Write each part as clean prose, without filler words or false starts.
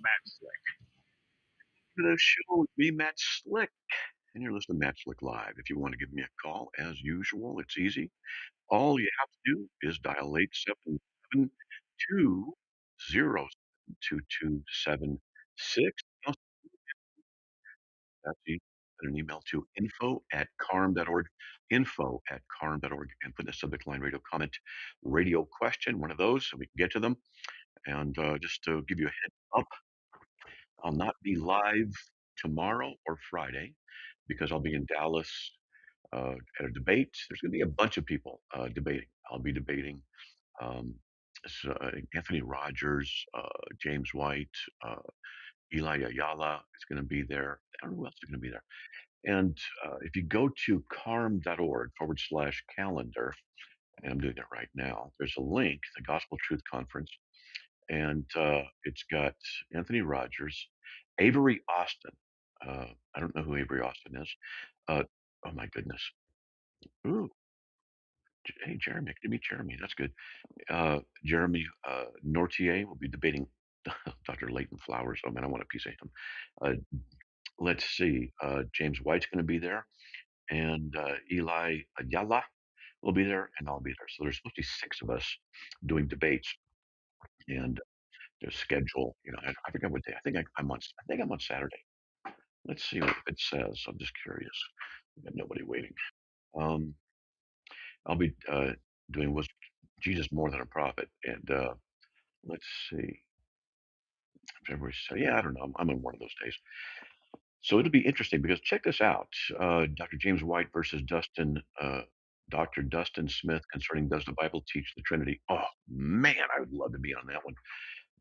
Matt Slick. To the show with me, Matt Slick, and you're listening to Matt Slick Live. If you want to give me a call, as usual, it's easy. All you have to do is dial 877-207-2276. That's easy. Send an email to info@carm.org, info@carm.org, and put in the subject line radio comment, radio question, one of those, so we can get to them. And just to give you a heads up, I'll not be live tomorrow or Friday because I'll be in Dallas at a debate. There's going to be a bunch of people debating. I'll be debating um, Anthony Rogers, James White, uh, Eli Ayala is going to be there. I don't know who else is going to be there. And if you go to carm.org/calendar, and I'm doing it right now, there's a link, the Gospel Truth Conference, and it's got Anthony Rogers, Avery Austin. I don't know who Avery Austin is. Uh, oh my goodness. Ooh, hey, Jeremy. Give me Jeremy. That's good. Jeremy Nortier will be debating Dr. Leighton Flowers. Oh man, I want a piece of him. Let's see. James White's going to be there, and Eli Ayala will be there, and I'll be there. So there's supposed to be six of us doing debates, and their schedule. I forget what day. I'm on. I think I'm on Saturday. Let's see what it says. I'm just curious. We got nobody waiting. Um, I'll be doing was Jesus more than a prophet, and let's see. February. So yeah, I don't know. I'm in one of those days. So it'll be interesting because check this out. Dr. James White versus Dr. Dustin Smith concerning does the Bible teach the Trinity? Oh man, I would love to be on that one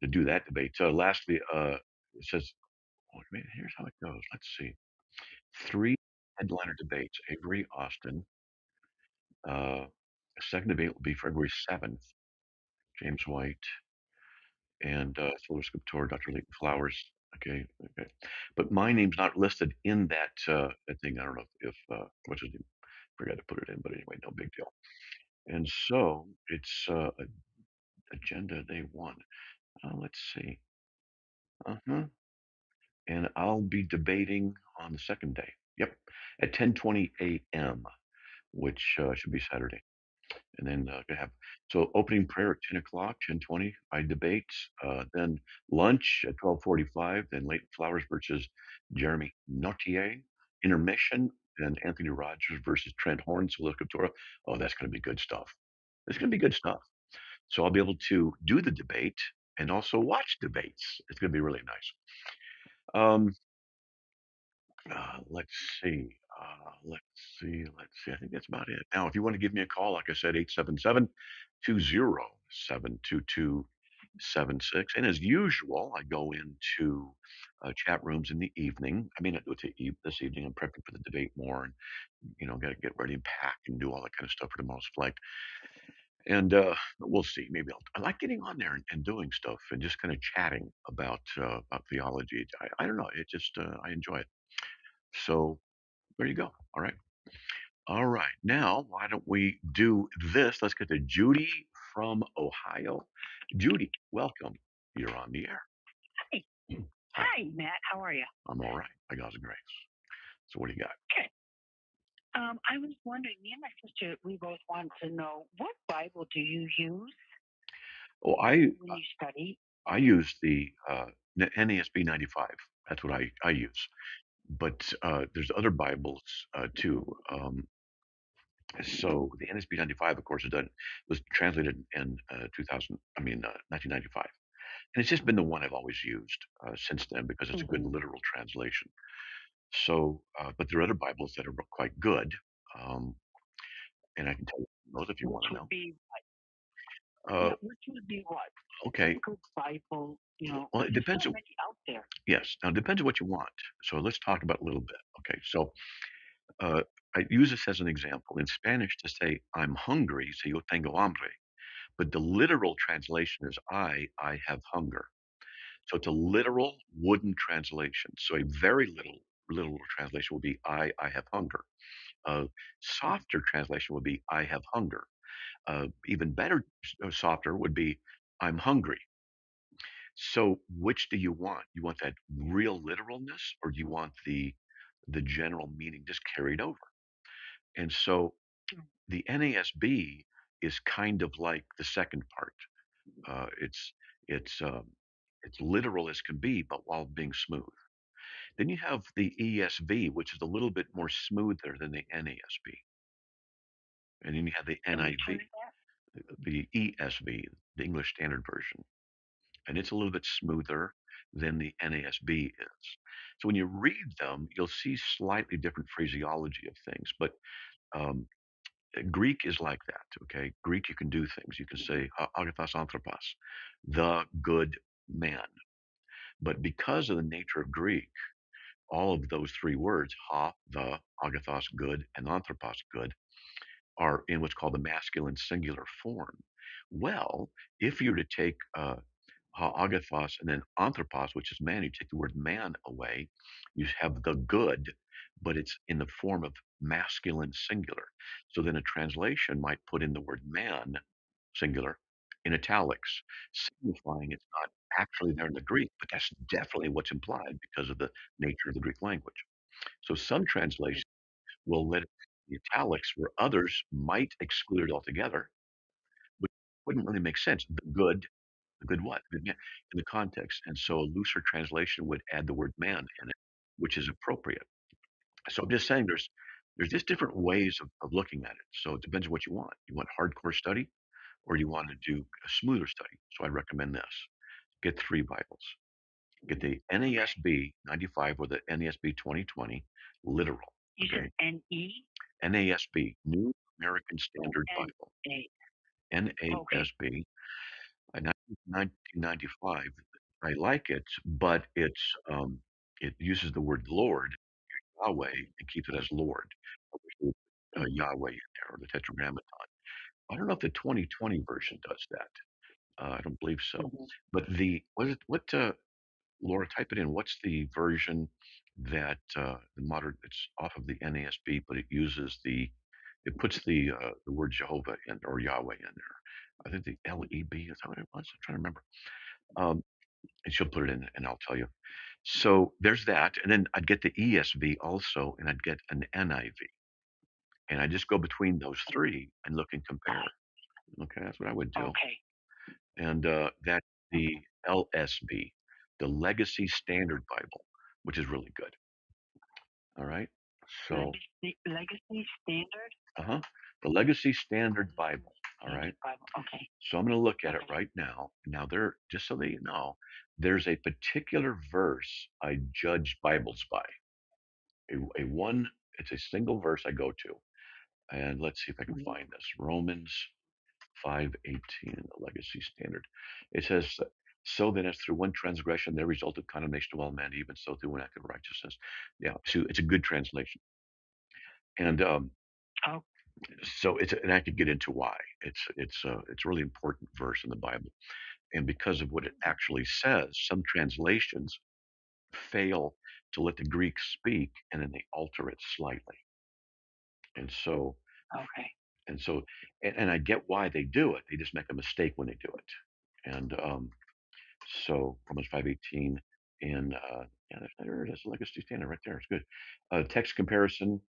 to do that debate. Lastly, it says, oh, man, here's how it goes. Let's see. Three headliner debates. Avery Austin. Uh, second debate will be February 7th. James White and Solar Scriptor, Dr. Leighton Flowers. Okay, okay. But my name's not listed in that thing. I don't know if what's his name? Forgot to put it in, but anyway, no big deal. And so it's agenda day one. Let's see. Uh-huh. And I'll be debating on the second day. Yep, at 10:20 a.m., which should be Saturday. And then gonna have so opening prayer at 10 o'clock, 10:20. I debate. Then lunch at 12:45. Then late flowers versus Jeremy Nautier. Intermission and Anthony Rogers versus Trent Horn. So look at Torah. Oh, that's going to be good stuff. It's going to be good stuff. So I'll be able to do the debate and also watch debates. It's going to be really nice. Um, let's see. Let's see. I think that's about it. Now, if you want to give me a call, like I said, 877-207-2276. And as usual, I go into chat rooms in the evening. I may not do it this evening. I'm prepping for the debate more and, got to get ready and pack and do all that kind of stuff for tomorrow's flight. And we'll see. Maybe I like getting on there and doing stuff and just kind of chatting about theology. I don't know. It just, I enjoy it. So there you go. All right. All right. Now, why don't we do this? Let's get to Judy from Ohio. Judy, welcome. You're on the air. Hi. Hi. Hi, Matt. How are you? I'm all right. By God's grace. So what do you got? Okay. I was wondering, me and my sister, we both want to know what Bible do you use Oh, when you study? I use the NASB 95. That's what I use. But there's other Bibles too. So the NSB 95, of course, was translated in 2000. I mean, 1995. And it's just been the one I've always used since then because it's a good Mm-hmm. literal translation. So, but there are other Bibles that are quite good, um, and I can tell you those if you Which want to would know. be what? Uh, Yeah, which would be what? What's okay, a good Bible? well, Because it there's depends. so many out there. Yes, now it depends on what you want. So let's talk about it a little bit. Okay, so uh, I use this as an example. In Spanish, to say I'm hungry, so yo tengo hambre, but the literal translation is I have hunger. So it's a literal wooden translation. So a very literal translation will be I have hunger. A softer translation would be I have hunger. Even better, softer would be I'm hungry. So which do you want? You want that real literalness, or do you want the general meaning just carried over? And so Mm. the NASB is kind of like the second part. It's it's it's literal as can be, but while being smooth. Then you have the ESV, which is a little bit more smoother than the NASB, and then you have the And which one NIV, is that? the ESV, the English Standard Version, and it's a little bit smoother than the NASB is. So when you read them, you'll see slightly different phraseology of things, but um, Greek is like that. Okay, Greek, you can do things. You can say agathos anthropos, the good man. But because of the nature of Greek, all of those three words, ha, the, agathos, good, and anthropos, good, are in what's called the masculine singular form. Well, if you were to take agathos and then anthropos, which is man, you take the word man away, you have the good, but it's in the form of masculine singular. So then a translation might put in the word man, singular, in italics, signifying it's not actually there in the Greek, but that's definitely what's implied because of the nature of the Greek language. So some translations will let it in the italics where others might exclude it altogether, which wouldn't really make sense. The good what? The good man in the context. And so a looser translation would add the word man in it, which is appropriate. So I'm just saying there's just different ways of looking at it. So it depends on what you want. You want hardcore study or you want to do a smoother study. So I recommend this. Get three Bibles. Get the NASB 95 or the NASB 2020 literal. You Okay. said NE? NASB, New American Oh, Standard Bible. NA. Okay. NASB, 1995. I like it, but it uses the word Lord, Yahweh, and keeps it as Lord. I wish they would put, Yahweh in there or the Tetragrammaton. I don't know if the 2020 version does that. I don't believe so. Mm-hmm. But Laura, type it in. What's the version that the modern? It's off of the NASB, but it puts the word Jehovah in or Yahweh in there. I think the LEB is that what it was? I'm trying to remember. Um, and she'll put it in, and I'll tell you. So there's that, and then I'd get the ESV also, and I'd get an NIV, and I just go between those three and look and compare. Okay, that's what I would do. Okay. And that's the LSB, the Legacy Standard Bible, which is really good. All right. So, Legacy Standard? uh-huh, the Legacy Standard Bible. All right. Standard Bible. Okay. So I'm going to look at it Okay. right now. Now there, just so that you know, there's a particular verse I judge Bibles by. A one, it's a single verse I go to, and let's see if I can Mm-hmm. find this. Romans 5:18 in the Legacy Standard. It says, "So then, as through one transgression there resulted condemnation of all men, even so through one act of righteousness." Yeah, so it's a good translation, and Oh, so and I could get into why. It's a really important verse in the Bible, and because of what it actually says, some translations fail to let the Greek speak, and then they alter it slightly, and so okay. and so and I get why they do it. They just make a mistake when they do it, and so Romans 5:18 and yeah, there it is, Legacy Standard right there. It's good. Text comparison.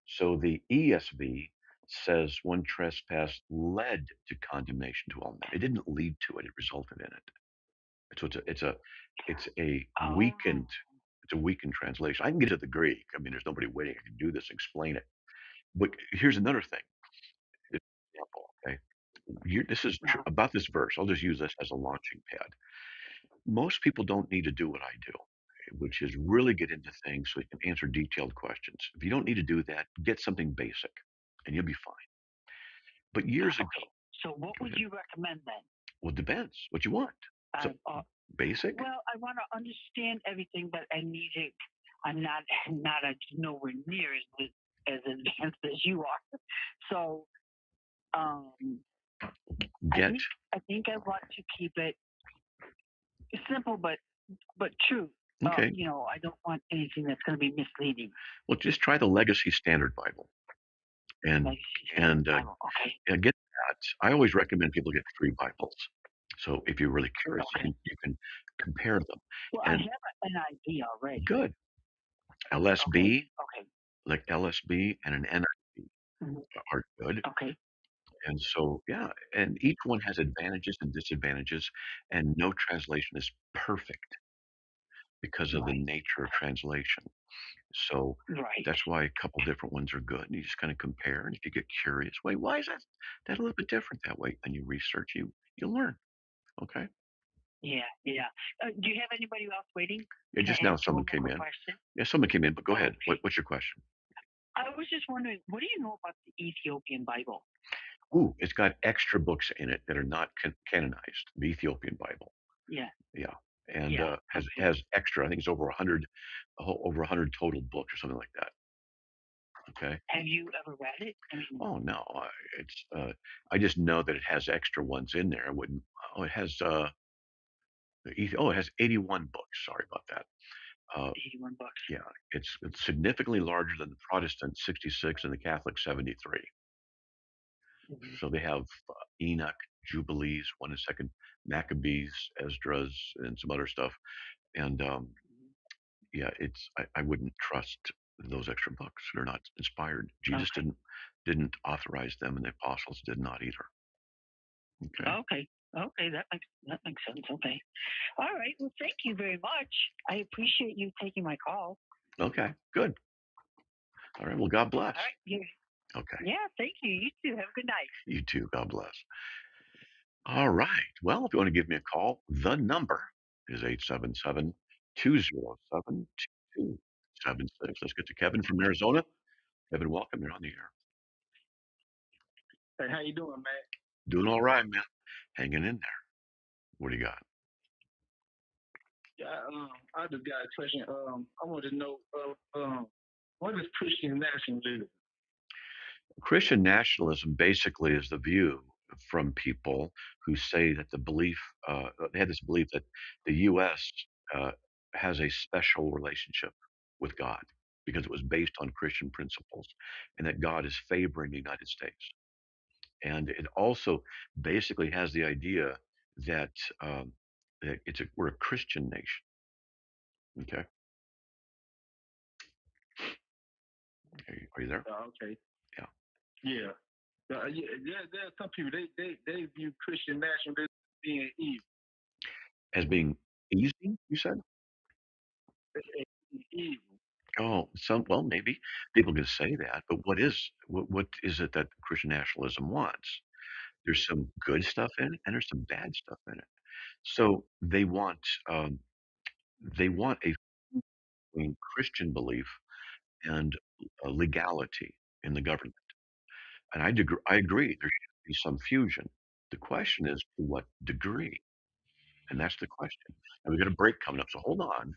So the ESV says one trespass led to condemnation to all men. It didn't lead to it; it resulted in it. So it's a Oh, weakened translation. I can get to the Greek. I mean, there's nobody waiting. I can do this, explain it. But here's another thing. Example, okay. This is no. about this verse. I'll just use this as a launching pad. Most people don't need to do what I do, which is really get into things so you can answer detailed questions. If you don't need to do that, get something basic and you'll be fine. But years ago, Okay. So what go would ahead. you recommend then? Well, it depends what you want. So basic? Well, I want to understand everything, but I need it. I'm not not a, nowhere near as advanced as you are. So um, I Get, think I think I want to keep it simple, but true. okay. I don't want anything that's going to be misleading. Well, just try the Legacy Standard Bible and, Like you said, and, Bible. Okay. get that. I always recommend people get three Bibles. So if you're really curious, Okay. you can compare them. Well, I And have an idea already. good. Okay. LSB, Okay. like LSB and an NIV Mhm. are good. Okay. And so, yeah, and each one has advantages and disadvantages, and no translation is perfect because of the Right. nature of translation. So Right. that's why a couple different ones are good. And you just kind of compare. And if you get curious, wait, why is that a little bit different that way? And you research, you learn. Okay. Yeah. Yeah. Do you have anybody else waiting? Yeah, Can just I now ask you someone one more came quick in. question? Yeah, someone came in, but go ahead. Okay. What's your question? I was just wondering, what do you know about the Ethiopian Bible? Ooh, it's got extra books in it that are not canonized. The Ethiopian Bible. Yeah. Yeah. And Yeah. Okay. has extra. I think it's over 100 total books or something like that. Okay. Have you ever read it? I mean, Oh no, it's I just know that it has extra ones in there. I wouldn't. Oh, it has it has 81 books. Sorry about that. 81 bucks. Yeah, it's significantly larger than the Protestant 66 and the Catholic 73. Hmm. So they have Enoch, Jubilees, one and second Maccabees, Esdras, and some other stuff. And yeah, I wouldn't trust those extra books. They're not inspired. Jesus Okay. didn't authorize them, and the apostles did not either. Okay. Okay. Okay. That makes sense. Okay. All right. Well, thank you very much. I appreciate you taking my call. Okay. Good. All right. Well, God bless. All right. Yeah. Okay. Yeah. Thank you. You too. Have a good night. You too. God bless. All right. Well, if you want to give me a call, the number is 877 207 2276. Let's get to Kevin from Arizona. Kevin, welcome. You're on the air. Hey, how you doing, man? Doing all right, man. Hanging in there. What do you got? Yeah, I just got a question. I want to know, what is Christian nationalism? Christian nationalism basically is the view from people who say that they have this belief that the U.S. Uh, has a special relationship with God because it was based on Christian principles, and that God is favoring the United States. And it also basically has the idea that um, that we're a Christian nation. Okay, are you there? Okay. Yeah, Yeah. Yeah, there are some people, they view Christian nationalism as being evil. as being easy, you said. Evil. Oh, well, maybe people can say that, but what is it that Christian nationalism wants? There's some good stuff in it, and there's some bad stuff in it. So um, they want a between Christian belief and legality in the government, and I agree there should be some fusion. The question is to what degree, and that's the question. And we got a break coming up, so hold on,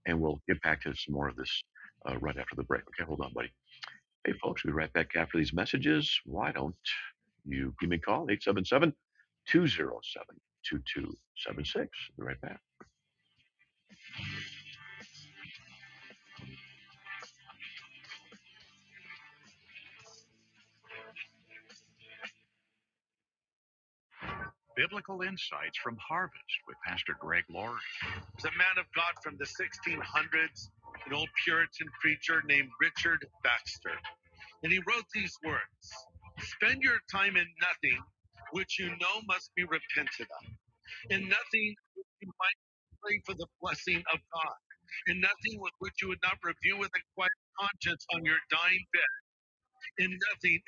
and we'll get back to some more of this right after the break. Okay, hold on, buddy. Hey, folks, we'll be right back after these messages. Why don't you give me a call, 877 207 2276. Be right back. Biblical Insights from Harvest with Pastor Greg Laurie. There's a man of God from the 1600s, an old Puritan preacher named Richard Baxter. And he wrote these words: Spend your time in nothing which you know must be repented of, in nothing which you might pray for the blessing of God, in nothing with which you would not review with a quiet conscience on your dying bed, in nothing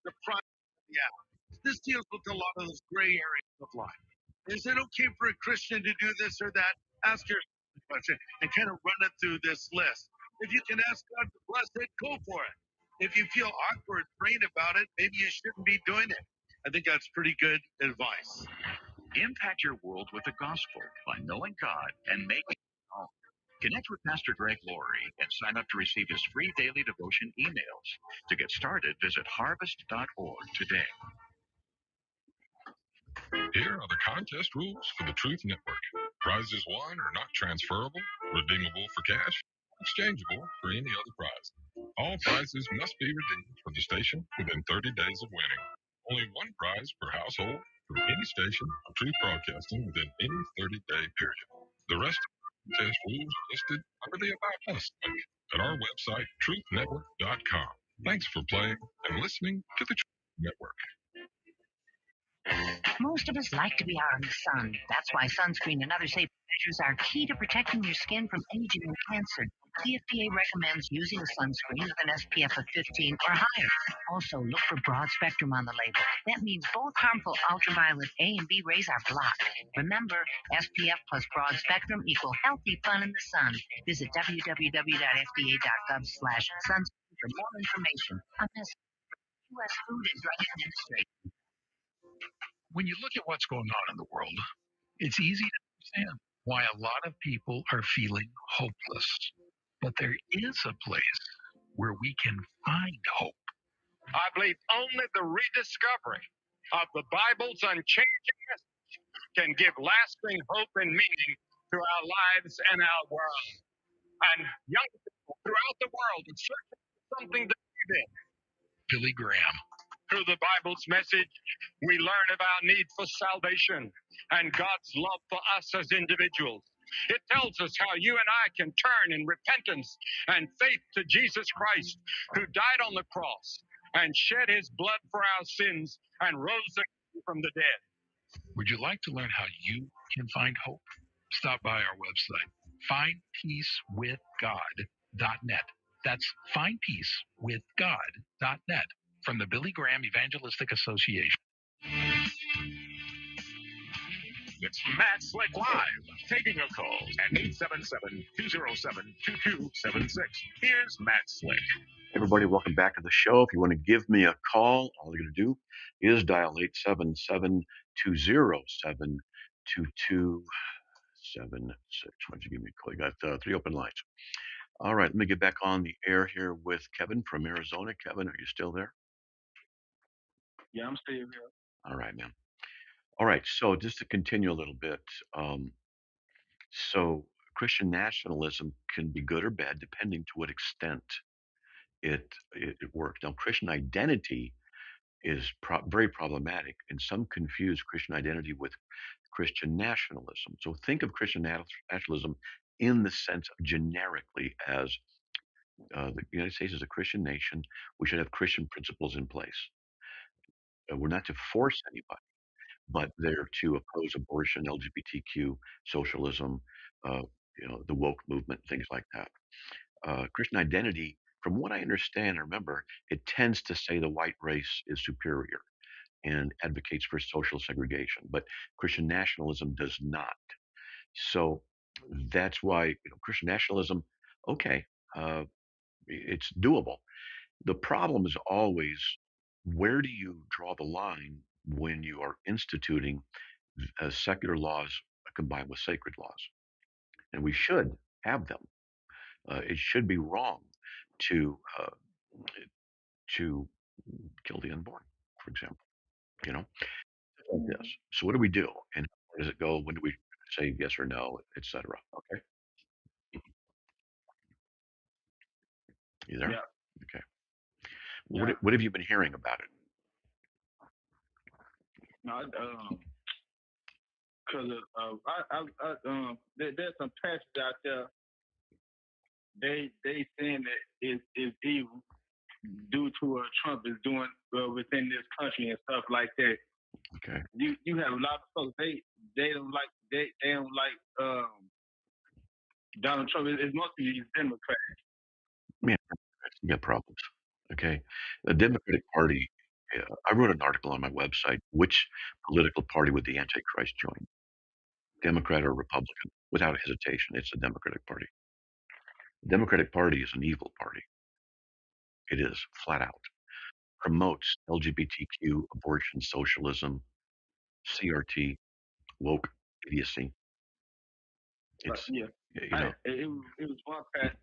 the price of the hour. This deals with a lot of those gray areas of life. Is it okay for a Christian to do this or that? Ask yourself the question and kind of run it through this list. If you can ask God to bless it, go for it. If you feel awkward praying about it, maybe you shouldn't be doing it. I think that's pretty good advice. Impact your world with the gospel by knowing God and making it known. Connect with Pastor Greg Laurie and sign up to receive his free daily devotion emails. To get started, visit harvest.org today. Here are the contest rules for the Truth Network. Prizes won are not transferable, redeemable for cash, exchangeable for any other prize. All prizes must be redeemed for the station within 30 days of winning. Only one prize per household. For any station of Truth Broadcasting within any 30-day period. The rest of the contest rules are listed under the About Us link at our website, truthnetwork.com. Thanks for playing and listening to the Truth Network. Most of us like to be out in the sun. That's why sunscreen and other safety measures are key to protecting your skin from aging and cancer. The FDA recommends using a sunscreen with an SPF of 15 or higher. Also, look for broad spectrum on the label. That means both harmful ultraviolet A and B rays are blocked. Remember, SPF plus broad spectrum equal healthy fun in the sun. Visit www.fda.gov/sunscreen for more information on this U.S. Food and Drug Administration. When you look at what's going on in the world, it's easy to understand why a lot of people are feeling hopeless. But there is a place where we can find hope. I believe only the rediscovery of the Bible's unchanging message can give lasting hope and meaning to our lives and our world. And young people throughout the world are searching for something to believe in. Billy Graham. Through the Bible's message, we learn of our need for salvation and God's love for us as individuals. It tells us how you and I can turn in repentance and faith to Jesus Christ, who died on the cross and shed his blood for our sins and rose again from the dead. Would you like to learn how you can find hope? Stop by our website, findpeacewithgod.net. That's findpeacewithgod.net from the Billy Graham Evangelistic Association. It's Matt Slick Live, taking your calls at 877-207-2276. Here's Matt Slick. Everybody, welcome back to the show. If you want to give me a call, all you're going to do is dial 877-207-2276. Why don't you give me a call? You got 3 open lines. All right, let me get back on the air here with Kevin from Arizona. Kevin, are you still there? Yeah, I'm still here. All right, man. All right, so just to continue a little bit, so Christian nationalism can be good or bad depending to what extent it works. Now, Christian identity is very problematic, and some confuse Christian identity with Christian nationalism. So think of Christian nationalism in the sense of generically as the United States is a Christian nation. We should have Christian principles in place. We're not to force anybody, but they're to oppose abortion, LGBTQ, socialism, the woke movement, things like that. Christian identity, from what I understand and remember, it tends to say the white race is superior and advocates for social segregation, but Christian nationalism does not. So that's why Christian nationalism, okay, it's doable. The problem is always, where do you draw the line when you are instituting secular laws combined with sacred laws? And we should have them. It should be wrong to kill the unborn, for example. Like this. So what do we do, and where does it go? When do we say yes or no, etc.? Okay, you there? Yeah. Okay. Yeah. What have you been hearing about it? No, because there's some pastors out there. They saying that it's evil due to what Trump is doing within this country and stuff like that. Okay. You have a lot of folks they don't like Donald Trump. It's mostly these Democrats. Yeah, you got problems. Okay, the Democratic Party. I wrote an article on my website. Which political party would the Antichrist join? Democrat or Republican? Without hesitation, it's the Democratic Party. The Democratic Party is an evil party. It is flat out. Promotes LGBTQ, abortion, socialism, CRT, woke idiocy. It's Yeah. you know. It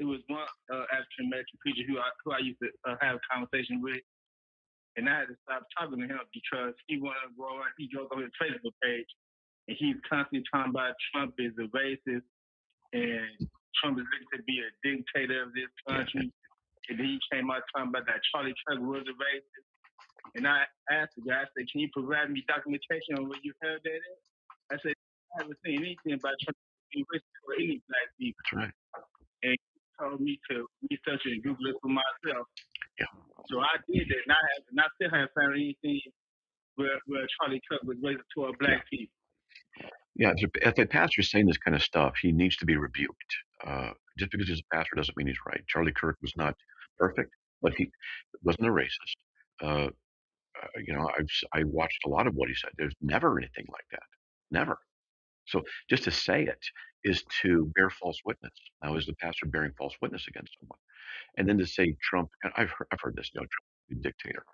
was one African American preacher who I used to have a conversation with, and I had to stop talking to him because he wanted to grow up. He goes on his Facebook page, and he's constantly talking about Trump is a racist, and Trump is looking to be a dictator of this country. And then he came out talking about that Charlie Kirk was a racist. And I asked the guy, I said, can you provide me documentation on where you heard that at? I said, I haven't seen anything about Trump being racist for any black people. That's right. And he told me to research and Google it for myself. Yeah. So I did that, and I still haven't found anything where Charlie Kirk was racist toward black people. Yeah, if a pastor's saying this kind of stuff, he needs to be rebuked. Just because he's a pastor doesn't mean he's right. Charlie Kirk was not perfect, but he wasn't a racist. I watched a lot of what he said. There's never anything like that. Never. So just to say it is to bear false witness. Now, is the pastor bearing false witness against someone? And then to say Trump, and I've heard this, Trump is a dictator.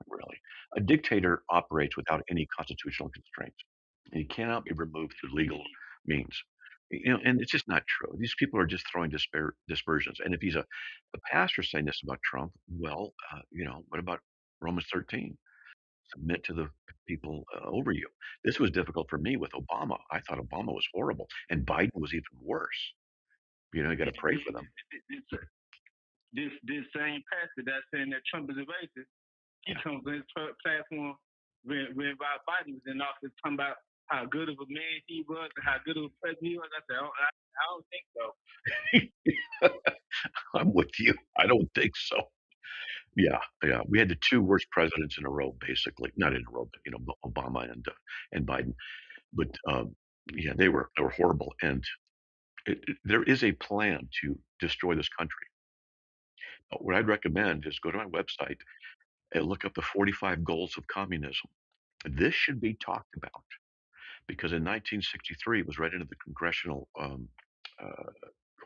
Really, a dictator operates without any constitutional constraints. He cannot be removed through legal means. And it's just not true. These people are just throwing dispersions. And if he's a pastor saying this about Trump, well, what about Romans 13? Submit to the people over you. This was difficult for me with Obama. I thought Obama was horrible, and Biden was even worse. You got to pray for them. This same pastor that's saying that Trump is a racist, he comes on his platform when Bob Biden was in office talking about how good of a man he was and how good of a president he was. I said, I don't think so. I'm with you. I don't think so. Yeah. We had the two worst presidents in a row, basically. Not in a row, but Obama and Biden. But they were horrible. And there is a plan to destroy this country. What I'd recommend is go to my website and look up the 45 goals of communism. This should be talked about because in 1963 it was read into the congressional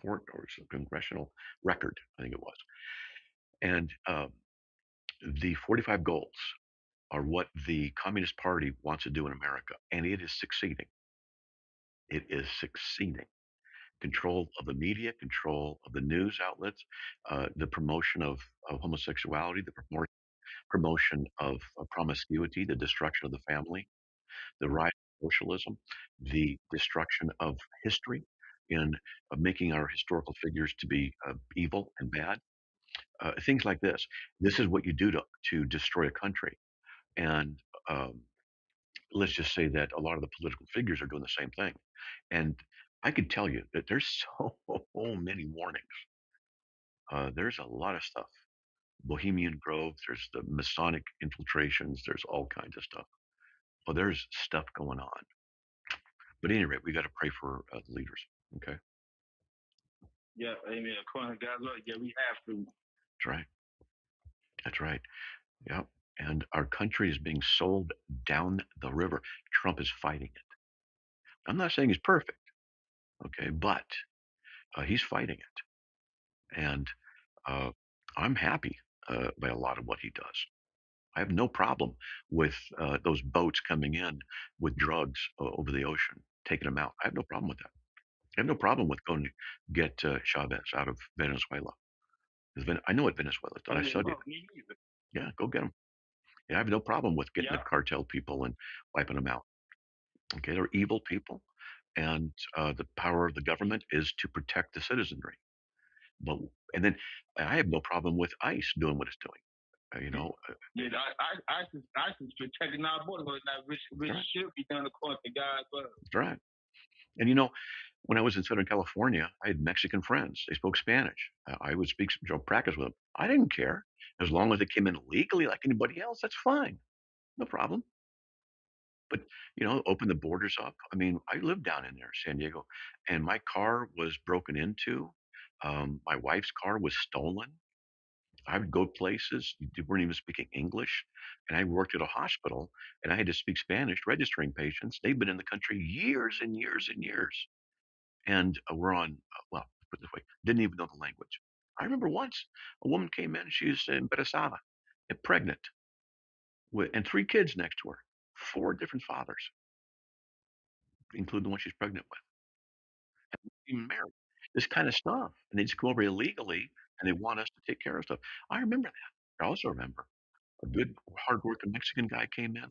court or congressional record, I think it was. And the 45 goals are what the Communist Party wants to do in America, and it is succeeding. It is succeeding. Control of the media, control of the news outlets, the promotion of homosexuality, the promotion of promiscuity, the destruction of the family, the rise of socialism, the destruction of history in making our historical figures to be evil and bad, things like this. This is what you do to destroy a country. And let's just say that a lot of the political figures are doing the same thing. And I could tell you that there's so many warnings. There's a lot of stuff. Bohemian Grove, there's the Masonic infiltrations, there's all kinds of stuff. Well, there's stuff going on. But at any rate, we got to pray for the leaders. Okay. Yeah, amen. According to God's word, yeah, we have to. That's right. That's right. Yep. And our country is being sold down the river. Trump is fighting it. I'm not saying he's perfect, okay, but he's fighting it. And I'm happy by a lot of what he does. I have no problem with those boats coming in with drugs over the ocean, taking them out. I have no problem with that. I have no problem with going to get Chavez out of Venezuela. I know what Venezuela is. I studied it. Yeah, go get them. Yeah, I have no problem with getting the cartel people and wiping them out. Okay, they're evil people, and the power of the government is to protect the citizenry. And then I have no problem with ICE doing what it's doing. Yeah, ISIS protecting our border, which should be done according to God's word. That's right. And when I was in Southern California, I had Mexican friends. They spoke Spanish. I would practice with them. I didn't care. As long as they came in legally like anybody else, that's fine. No problem. But, open the borders up. I mean, I lived down in there, San Diego, and my car was broken into. My wife's car was stolen. I would go places, they weren't even speaking English. And I worked at a hospital and I had to speak Spanish, registering patients. They've been in the country years and years and years. And we're on, well, put it this way, didn't even know the language. I remember once a woman came in, she was embarazada, pregnant, and 3 kids next to her, 4 different fathers, including the one she's pregnant with, and even married. This kind of stuff. And they just come over illegally and they want us to take care of stuff. I remember that. I also remember a good, hardworking Mexican guy came in,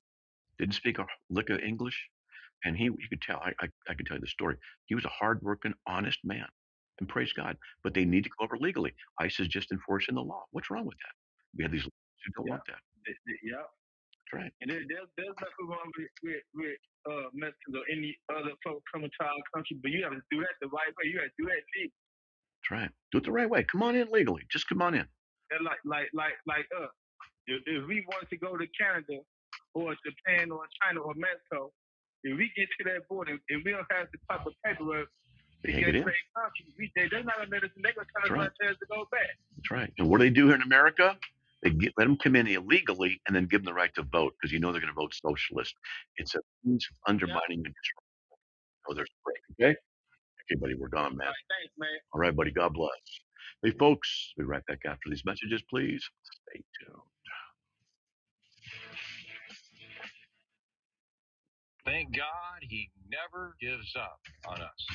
didn't speak a lick of English, and you could tell. I could tell you the story. He was a hardworking, honest man, and praise God. But they need to go over legally. ICE is just enforcing the law. What's wrong with that? We have these laws who don't want that. Yeah. That's right. And there's nothing wrong with Mexicans or any other folks coming to our country, but you have to do that the right way. You have to do that legally. That's right. Do it the right way. Come on in legally. Just come on in. And like us. If we want to go to Canada or Japan or China or Mexico, if we get to that border and we don't have the type of paperwork to Can't get get in. straight country, they're not gonna let us. They're gonna tell us That's right. to go back. That's right. And what do they do here in America? They let them come in illegally and then give them the right to vote because you know they're going to vote socialist. It's a means of undermining the control. Oh, there's a break. Okay. Okay, buddy, we're gone, man. All right, thanks, man. All right, buddy. God bless. Hey, folks, we'll be right back after these messages, please. Stay tuned. Thank God he never gives up on us.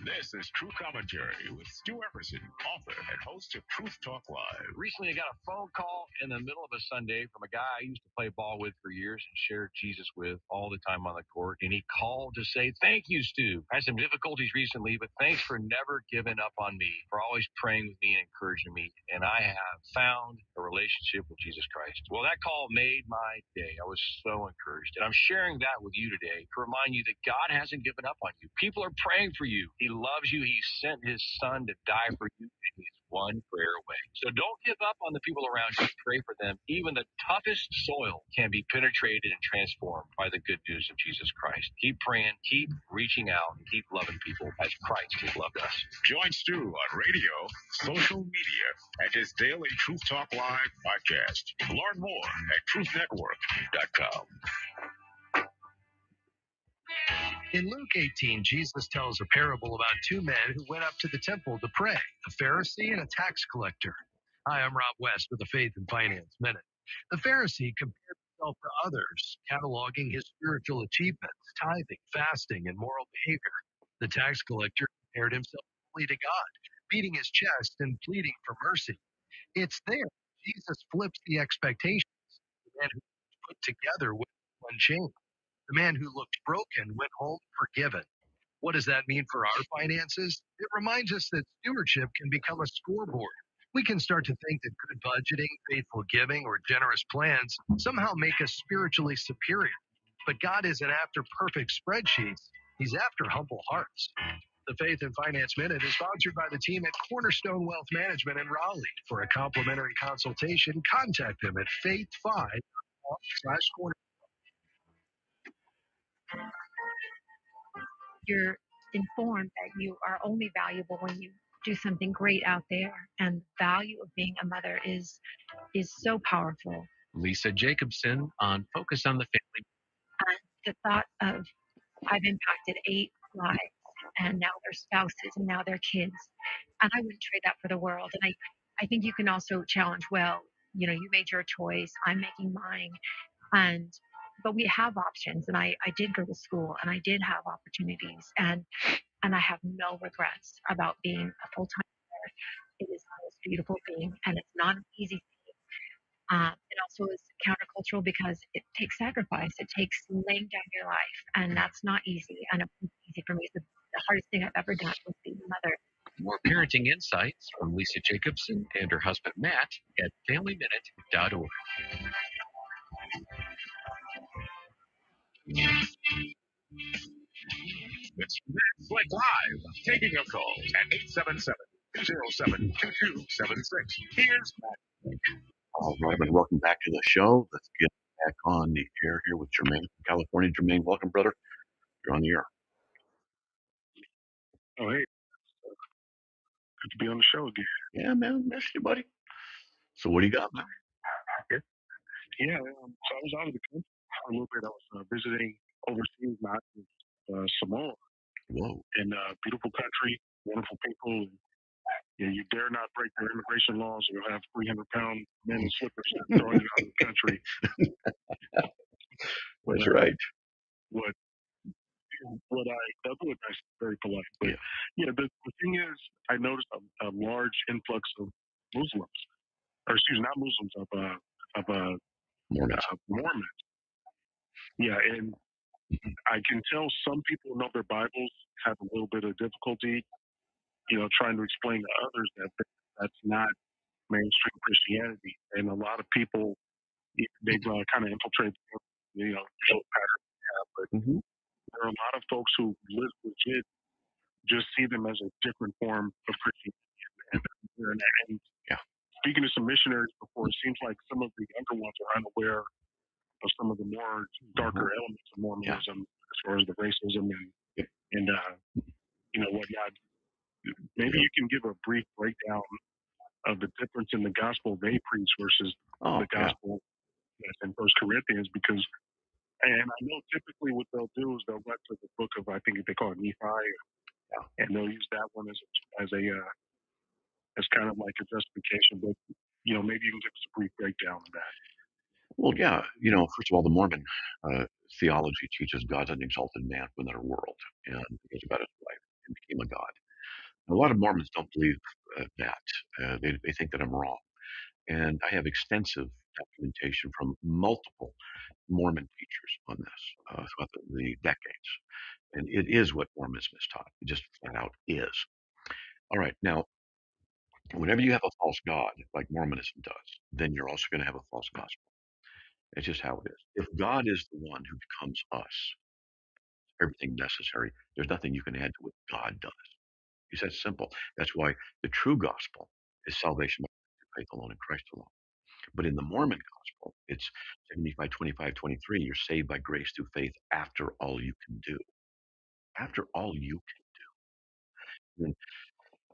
This is True Commentary with Stu Emerson, author and host of Truth Talk Live. Recently, I got a phone call in the middle of a Sunday from a guy I used to play ball with for years and shared Jesus with all the time on the court. And he called to say, thank you, Stu. I had some difficulties recently, but thanks for never giving up on me, for always praying with me and encouraging me. And I have found a relationship with Jesus Christ. Well, that call made my day. I was so encouraged. And I'm sharing that with you today to remind you that God hasn't given up on you. People are praying for you. He loves you. He sent his son to die for you, and he's one prayer away. So don't give up on the people around you. Pray for them. Even the toughest soil can be penetrated and transformed by the good news of Jesus Christ. Keep praying, keep reaching out, and keep loving people as Christ has loved us. Join Stu on radio, social media, and his daily Truth Talk Live podcast. Learn more at truthnetwork.com. In Luke 18, Jesus tells a parable about two men who went up to the temple to pray, a Pharisee and a tax collector. Hi, I'm Rob West with the Faith and Finance Minute. The Pharisee compared himself to others, cataloging his spiritual achievements, tithing, fasting, and moral behavior. The tax collector compared himself only to God, beating his chest and pleading for mercy. It's there Jesus flips the expectations. The man who was put together went unchanged. The man who looked broken went home forgiven. What does that mean for our finances? It reminds us that stewardship can become a scoreboard. We can start to think that good budgeting, faithful giving, or generous plans somehow make us spiritually superior. But God isn't after perfect spreadsheets. He's after humble hearts. The Faith and Finance Minute is sponsored by the team at Cornerstone Wealth Management in Raleigh. For a complimentary consultation, contact them at faith5.com/cornerstone. You're informed that you are only valuable when you do something great out there, and the value of being a mother is so powerful. Lisa Jacobson on Focus on the Family. And the thought of I've impacted 8 lives, and now their spouses, and now their kids, and I wouldn't trade that for the world. And I think you can also challenge, well, you made your choice, I'm making mine, but we have options, and I did go to school, and I did have opportunities, and I have no regrets about being a full-time mother. It is the most beautiful thing, and it's not an easy thing. It also is countercultural because it takes sacrifice. It takes laying down your life, and that's not easy. And it wasn't easy for me. The hardest thing I've ever done was being a mother. More parenting insights from Lisa Jacobson and her husband Matt at FamilyMinute.org. It's Flick Live, taking your calls at 877-207-2276. Here's Matt. All right, and welcome back to the show. Let's get back on the air here with Jermaine from California. Jermaine, welcome, brother. You're on the air. Oh, hey. Good to be on the show again. Yeah, man. Missed you, buddy. So what do you got, man? Yeah, so I was out of the country for a little bit. I was visiting overseas, not in Samoa. Whoa. In a beautiful country, wonderful people. And, you dare not break their immigration laws, or you'll have 300-pound men in slippers throwing you out of the country. That's right. That's very polite. But yeah, the thing is, I noticed a large influx of Muslims, or excuse me, not Muslims, of Mormons. Yeah, and I can tell some people know their Bibles have a little bit of difficulty, trying to explain to others that that's not mainstream Christianity. And a lot of people, they've kind of infiltrated, show pattern they have. But there are a lot of folks who legit just see them as a different form of Christianity. And speaking to some missionaries before, it seems like some of the younger ones are unaware of some of the more darker elements of Mormonism, as far as the racism and whatnot. Maybe you can give a brief breakdown of the difference in the gospel they preach versus the gospel that's in First Corinthians, because, and I know typically what they'll do is they'll run to the book of, I think they call it Nephi, and they'll use that one as kind of like a justification. But maybe you can give us a brief breakdown of that. Well, yeah, first of all, the Mormon theology teaches God's an exalted man within our world, and he goes about his life and became a god. A lot of Mormons don't believe that. They think that I'm wrong. And I have extensive documentation from multiple Mormon teachers on this throughout the decades. And it is what Mormonism is taught. It just flat out is. All right. Now, whenever you have a false God, like Mormonism does, then you're also going to have a false gospel. It's just how it is. If God is the one who becomes us, everything necessary, there's nothing you can add to what God does. It's that simple. That's why the true gospel is salvation by faith alone in Christ alone. But in the Mormon gospel, it's 75, 25, 23. You're saved by grace through faith after all you can do. After all you can do.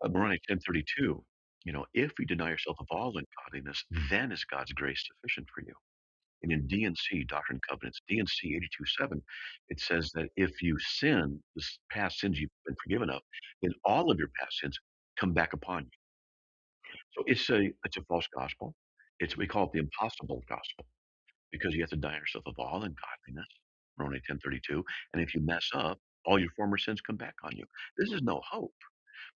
In Moroni 10:32, if you deny yourself of all ungodliness, then is God's grace sufficient for you. And in D&C, Doctrine and Covenants, D&C 82:7, it says that if you sin, the past sins you've been forgiven of, then all of your past sins come back upon you. So it's a false gospel. We call it the impossible gospel, because you have to deny yourself of all ungodliness, Romans 10:32, and if you mess up, all your former sins come back on you. This is no hope,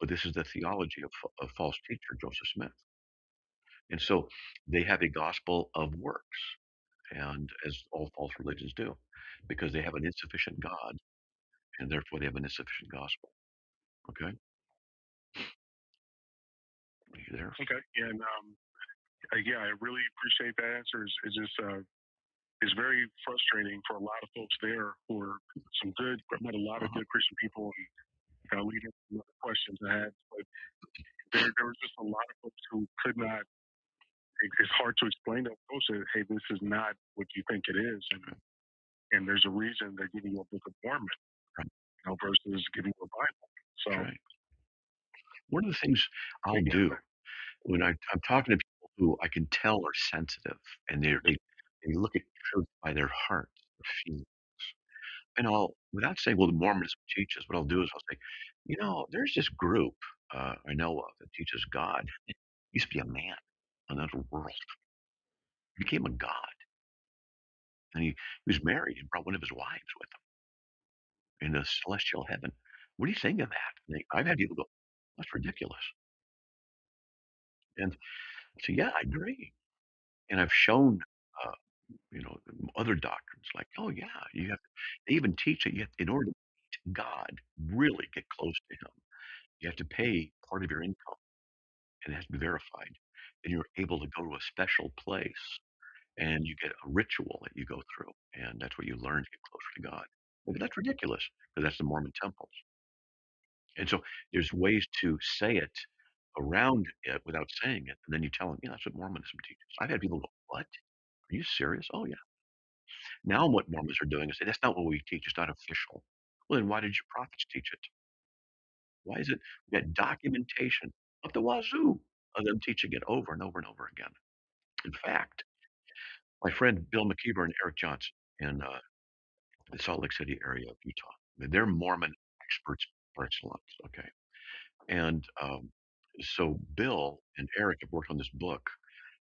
but this is the theology of false teacher Joseph Smith. And so they have a gospel of works, and as all false religions do, because they have an insufficient God, and therefore they have an insufficient gospel. Okay? Are you there? Okay. And I really appreciate that answer. It's just it's very frustrating for a lot of folks there who are I met a lot of good Christian people, and leading some other questions I had, but there was just a lot of folks who could not. It's hard to explain to folks that, hey, this is not what you think it is, and there's a reason they're giving you a Book of Mormon, versus giving you a Bible. So, one of the things I'll do when I'm talking to people who I can tell are sensitive, and they look at truth by their heart, their feelings, and without saying, well, the Mormonism teaches, what I'll do is I'll say, there's this group I know of that teaches God. It used to be a man in another world. He became a god. And he was married and brought one of his wives with him in the celestial heaven. What do you think of that? And I've had people go, that's ridiculous. And so, yeah, I agree. And I've shown, uh, other doctrines like, oh, yeah, they even teach that in order to meet God, really get close to him, you have to pay part of your income, and it has to be verified. And you're able to go to a special place, and you get a ritual that you go through, and that's what you learn to get closer to God. But that's ridiculous, because that's the Mormon temples. And so there's ways to say it around it without saying it, and then you tell them, yeah, that's what Mormonism teaches. I've had people go, what? Are you serious? Oh, yeah. Now what Mormons are doing is say, that's not what we teach. It's not official. Well, then why did your prophets teach it? Why is it we got documentation up the wazoo of them teaching it over and over and over again? In fact, my friend Bill McKeever and Eric Johnson in the Salt Lake City area of Utah, they're Mormon experts par excellence. Okay. And so Bill and Eric have worked on this book,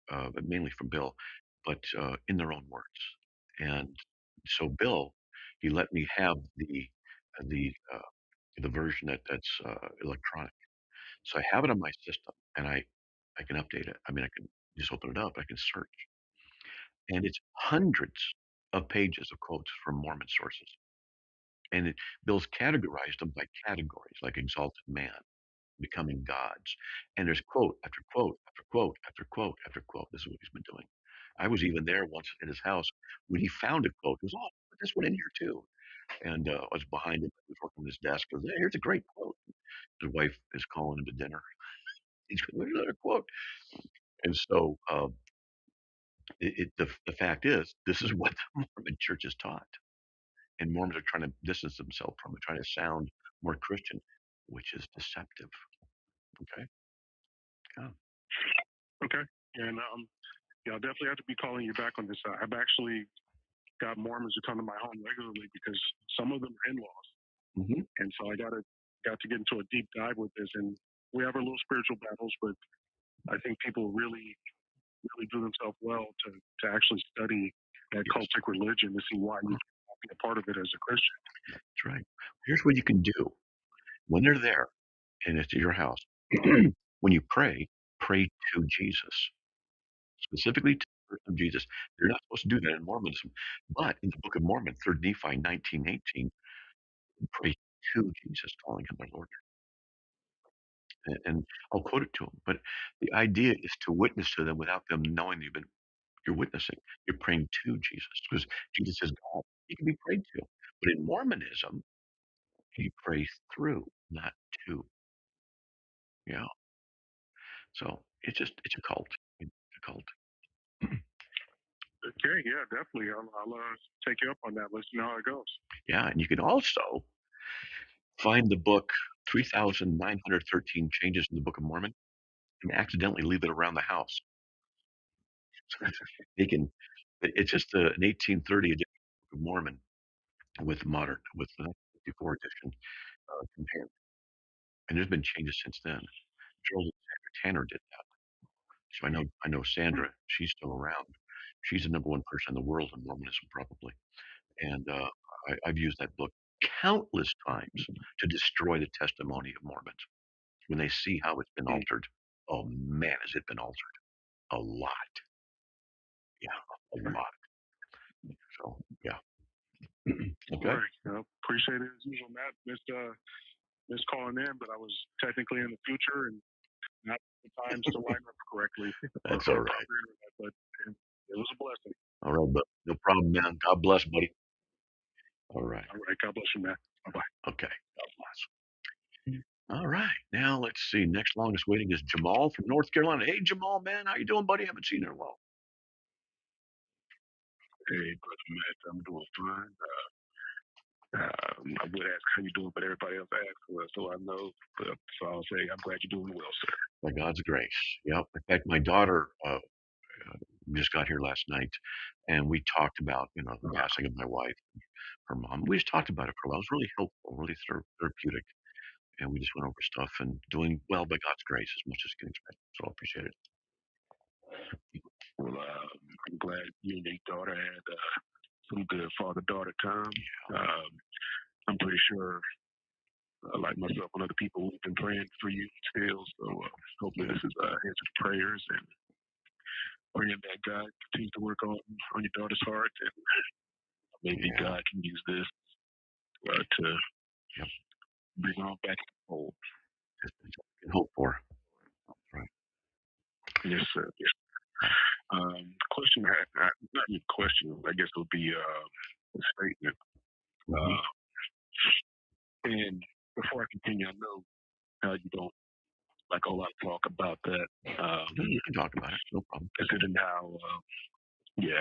but mainly from Bill, but in their own words. And so Bill, he let me have the version that's electronic. So I have it on my system, and I can update it. I mean, I can just open it up. I can search, and it's hundreds of pages of quotes from Mormon sources. And Bill's categorized them by categories, like exalted man, becoming gods. And there's quote after quote after quote after quote after quote. This is what he's been doing. I was even there once in his house when he found a quote. He goes, "Oh, put this one in here too." And I was behind him. He was working on his desk. He goes, "Hey, here's a great quote." His wife is calling him to dinner. He's going, "There's another quote." And so the fact is, this is what the Mormon church is taught. And Mormons are trying to distance themselves from it, trying to sound more Christian, which is deceptive. Okay. Yeah. Okay. And yeah, I'll definitely have to be calling you back on this. I've actually got Mormons who come to my home regularly because some of them are in-laws, and so I got to get into a deep dive with this. And we have our little spiritual battles, but I think people really do themselves well to actually study that cultic religion to see why you can be a part of it as a Christian. That's right. Here's what you can do when they're there and it's at your house. When you pray to Jesus, specifically to the person of Jesus. You're not supposed to do that in Mormonism, but in the Book of Mormon, 3rd Nephi 19:18, pray to Jesus, calling him their Lord. And I'll quote it to them. But the idea is to witness to them without them knowing you're witnessing. You're praying to Jesus because Jesus is God. He can be prayed to. But in Mormonism, he prays through, not to. Yeah. So it's a cult. It's a cult. Okay, yeah, definitely. I'll take you up on that. Let's see how it goes. Yeah, and you can also find the book 3,913 Changes in the Book of Mormon and accidentally leave it around the house. They can. It's just an 1830 edition of the Book of Mormon with the 1954 edition compared. And there's been changes since then. Gerald and Sandra Tanner did that. So I know Sandra. She's still around. She's the number one person in the world in Mormonism, probably. And I've used that book countless times to destroy the testimony of Mormons when they see how it's been altered. Oh man, has it been altered? A lot. Yeah, a lot. So yeah. Okay. All right. Appreciate it as usual, Matt. Missed calling in, but I was technically in the future and not the times to line up correctly. That's all right. But it was a blessing. All right, but no problem, man. God bless, buddy. All right. All right. God bless you, Matt. Bye bye. Okay. God bless. All right. Now let's see. Next longest waiting is Jamal from North Carolina. Hey, Jamal, man, how you doing, buddy? Haven't seen you in a while. Hey, brother Matt, I'm doing fine. I would ask how you doing, but everybody else asks, so I know. So I'll say I'm glad you're doing well, sir. By God's grace. Yep. In fact, my daughter just got here last night, and we talked about the passing of my wife, her mom. We just talked about it for a while. It was really helpful, really therapeutic, and we just went over stuff and doing well by God's grace as much as you can expect. So I appreciate it. Well, I'm glad you and your daughter had some good father-daughter time. I'm pretty sure, like myself and other people, we've been praying for you still. So hopefully this is answered prayers and praying that God continues to work on your daughter's heart, and maybe God can use this to bring her on back to the fold. Hope for. Right. Yes, sir. Yes. Question, not even question, I guess it would be a statement. And before I continue, I know how you don't like a whole lot of talk about that. You can talk about it, no problem. Considering how, you're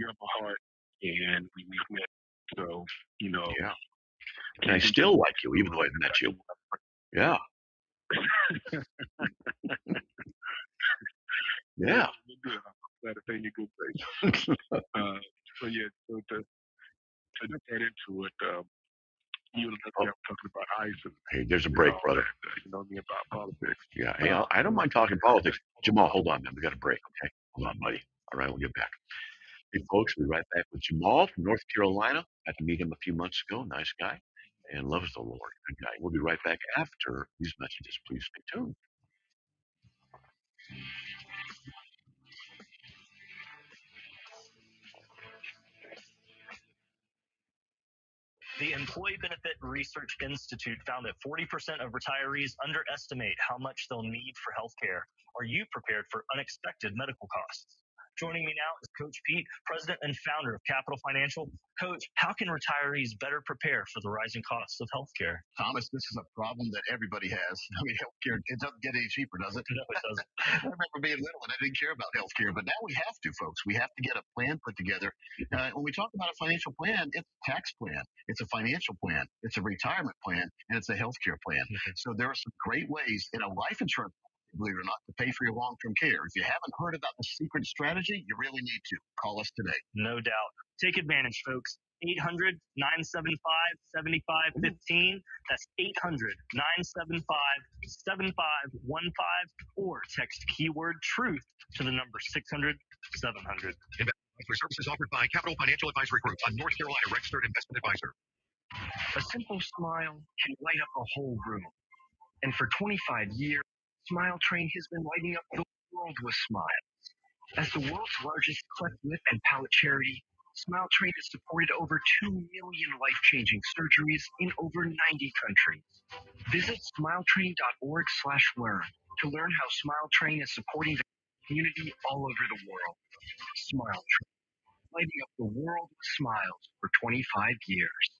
of my heart, and we've met, so Yeah. And I still like you, even though I've met you. Yeah. Yeah. Glad to say you good things. So yeah, so to get right into it, you and I talking about ICE. And, hey, there's a break, brother. You know me about politics. Yeah. Hey, I don't mind talking politics. Jamal, hold on, man. We got a break, okay? Hold on, buddy. All right, we'll get back. Hey, folks, we'll be right back with Jamal from North Carolina. Got to meet him a few months ago. Nice guy. And loves the Lord. Good guy. We'll be right back after these messages. Please stay tuned. The Employee Benefit Research Institute found that 40% of retirees underestimate how much they'll need for health care. Are you prepared for unexpected medical costs? Joining me now is Coach Pete, president and founder of Capital Financial. Coach, how can retirees better prepare for the rising costs of healthcare? Thomas, this is a problem that everybody has. I mean, healthcare, it doesn't get any cheaper, does it? No, it doesn't. I remember being little and I didn't care about healthcare, but now we have to, folks. We have to get a plan put together. When we talk about a financial plan, it's a tax plan, it's a financial plan, it's a retirement plan, and it's a healthcare plan. So there are some great ways in a life insurance, believe it or not, to pay for your long-term care. If you haven't heard about the secret strategy, you really need to. Call us today. No doubt. Take advantage, folks. 800-975-7515. That's 800-975-7515, or text keyword truth to the number 600-700. Advisory services offered by Capital Financial Advisory Group, a North Carolina registered investment advisor. A simple smile can light up a whole room. And for 25 years, Smile Train has been lighting up the world with smiles. As the world's largest cleft lip and palate charity, Smile Train has supported over 2 million life-changing surgeries in over 90 countries. Visit smiletrain.org/learn to learn how Smile Train is supporting the community all over the world. Smile Train, lighting up the world with smiles for 25 years.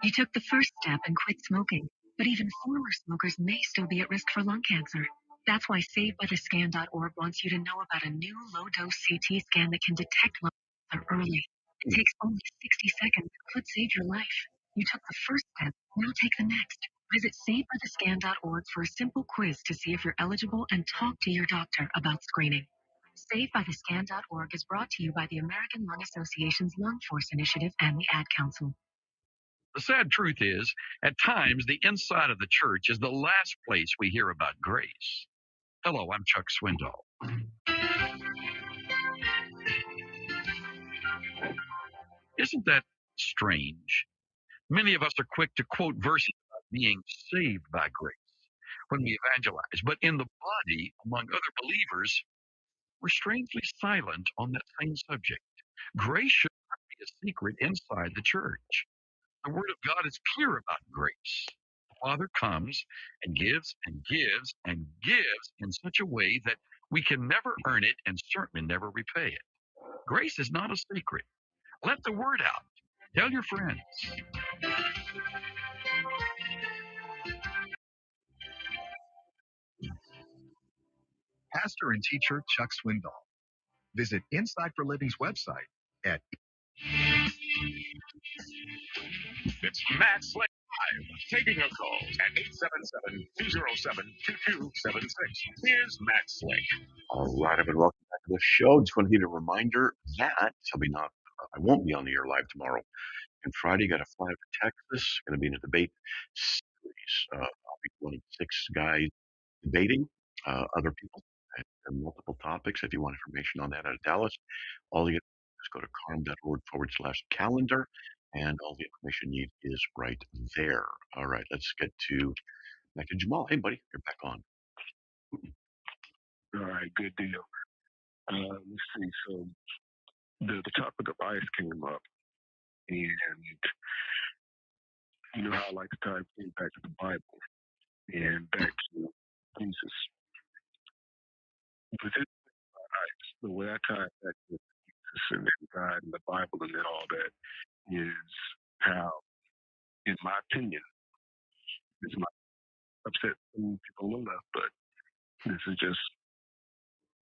You took the first step and quit smoking, but even former smokers may still be at risk for lung cancer. That's why SaveByTheScan.org wants you to know about a new low-dose CT scan that can detect lung cancer early. It takes only 60 seconds and could save your life. You took the first step, now take the next. Visit SaveByTheScan.org for a simple quiz to see if you're eligible and talk to your doctor about screening. SaveByTheScan.org is brought to you by the American Lung Association's Lung Force Initiative and the Ad Council. The sad truth is, at times, the inside of the church is the last place we hear about grace. Hello, I'm Chuck Swindoll. Isn't that strange? Many of us are quick to quote verses about being saved by grace when we evangelize, but in the body, among other believers, we're strangely silent on that same subject. Grace should not be a secret inside the church. The Word of God is clear about grace. The Father comes and gives and gives and gives in such a way that we can never earn it and certainly never repay it. Grace is not a secret. Let the word out. Tell your friends. Pastor and teacher Chuck Swindoll. Visit Inside for Living's website at It's Matt Slick Live, taking your calls at 877-207-2276. Here's Matt Slick. All right, everyone, welcome back to the show. Just want to give you a reminder that I won't be on the air live tomorrow. And Friday, got to fly up to Texas. Going to be in a debate series. I'll be one of 6 guys debating other people and multiple topics. If you want information on that out of Dallas, all you have to do is go to carm.org/calendar, and all the information you need is right there. All right, let's get back to Jamal. Hey, buddy, you're back on. All right, good deal. Let's see. So the topic of ICE came up, and you know how I like to tie things back to the Bible and back to Jesus. But this ICE, the way I tie it back to Jesus and God and the Bible and then all that is how, in my opinion, this might upset some people on the left, but this is just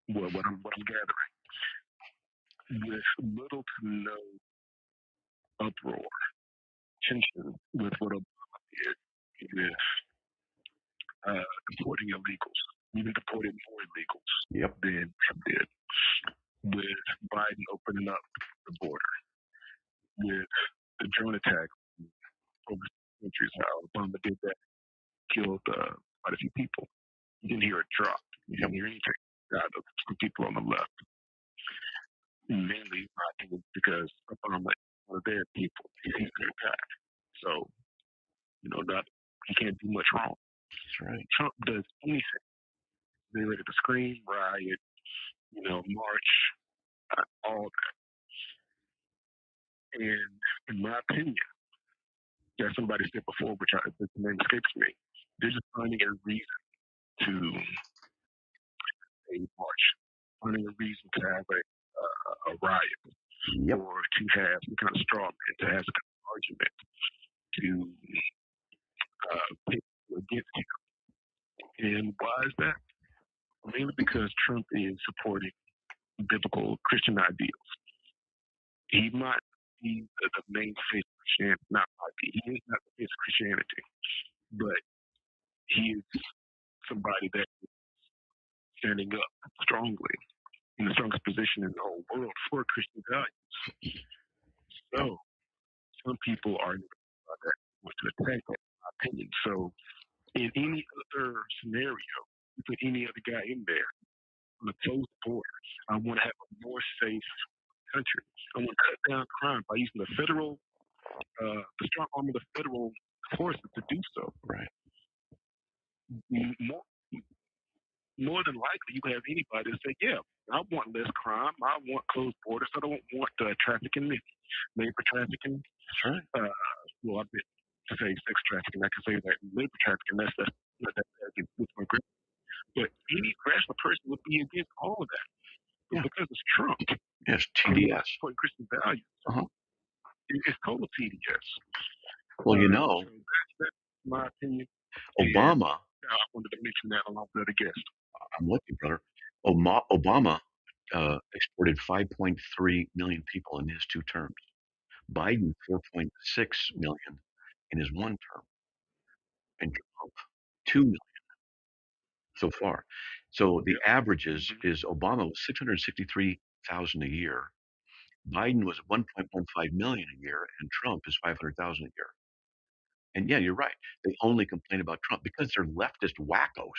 what I'm gathering. With little to no uproar, tension with what Obama did with deporting illegals, even deporting more illegals than Trump did. With Biden opening up the border, with the drone attack over countries, how Obama did that, killed quite a few people. You didn't hear a drop. You didn't hear anything out of some people on the left. Mainly, I think, because Obama is one of their people. He's their guy. So, he can't do much wrong. That's right. Trump does anything. They're ready to scream, riot, march, all that. And in my opinion, as somebody said before, which the name escapes me, they're just finding a reason to a march, finding a reason to have a riot, or to have some kind of straw man, to have some kind of argument to pick against him. And why is that? Mainly because Trump is supporting biblical Christian ideals. He might be the main face of Christianity, not might be. He is not the face of Christianity, but he is somebody that is standing up strongly in the strongest position in the whole world for Christian values. So some people are that want to attack that, in my opinion. So in any other scenario, you put any other guy in there on a closed border, I want to have a more safe country. I want to cut down crime by using the strong arm of the federal forces to do so. Right. More than likely, you have anybody to say, yeah, I want less crime. I want closed borders. I don't want trafficking, labor trafficking. That's right. Well, I meant to say sex trafficking. I can say that labor trafficking, that's with my grip. But any rational person would be against all of that. But because it's Trump, yes, TDS, supporting Christian values, it's total TDS. Well, you know, so that's my opinion. Obama. I wanted to mention that along with other guests. I'm with you, brother. Obama exported 5.3 million people in his 2 terms. Biden 4.6 million in his 1 term, and Trump 2 million so far. So the average is Obama was 663,000 a year, Biden was 1.15 million a year, and Trump is 500,000 a year. And yeah, you're right. They only complain about Trump because they're leftist wackos.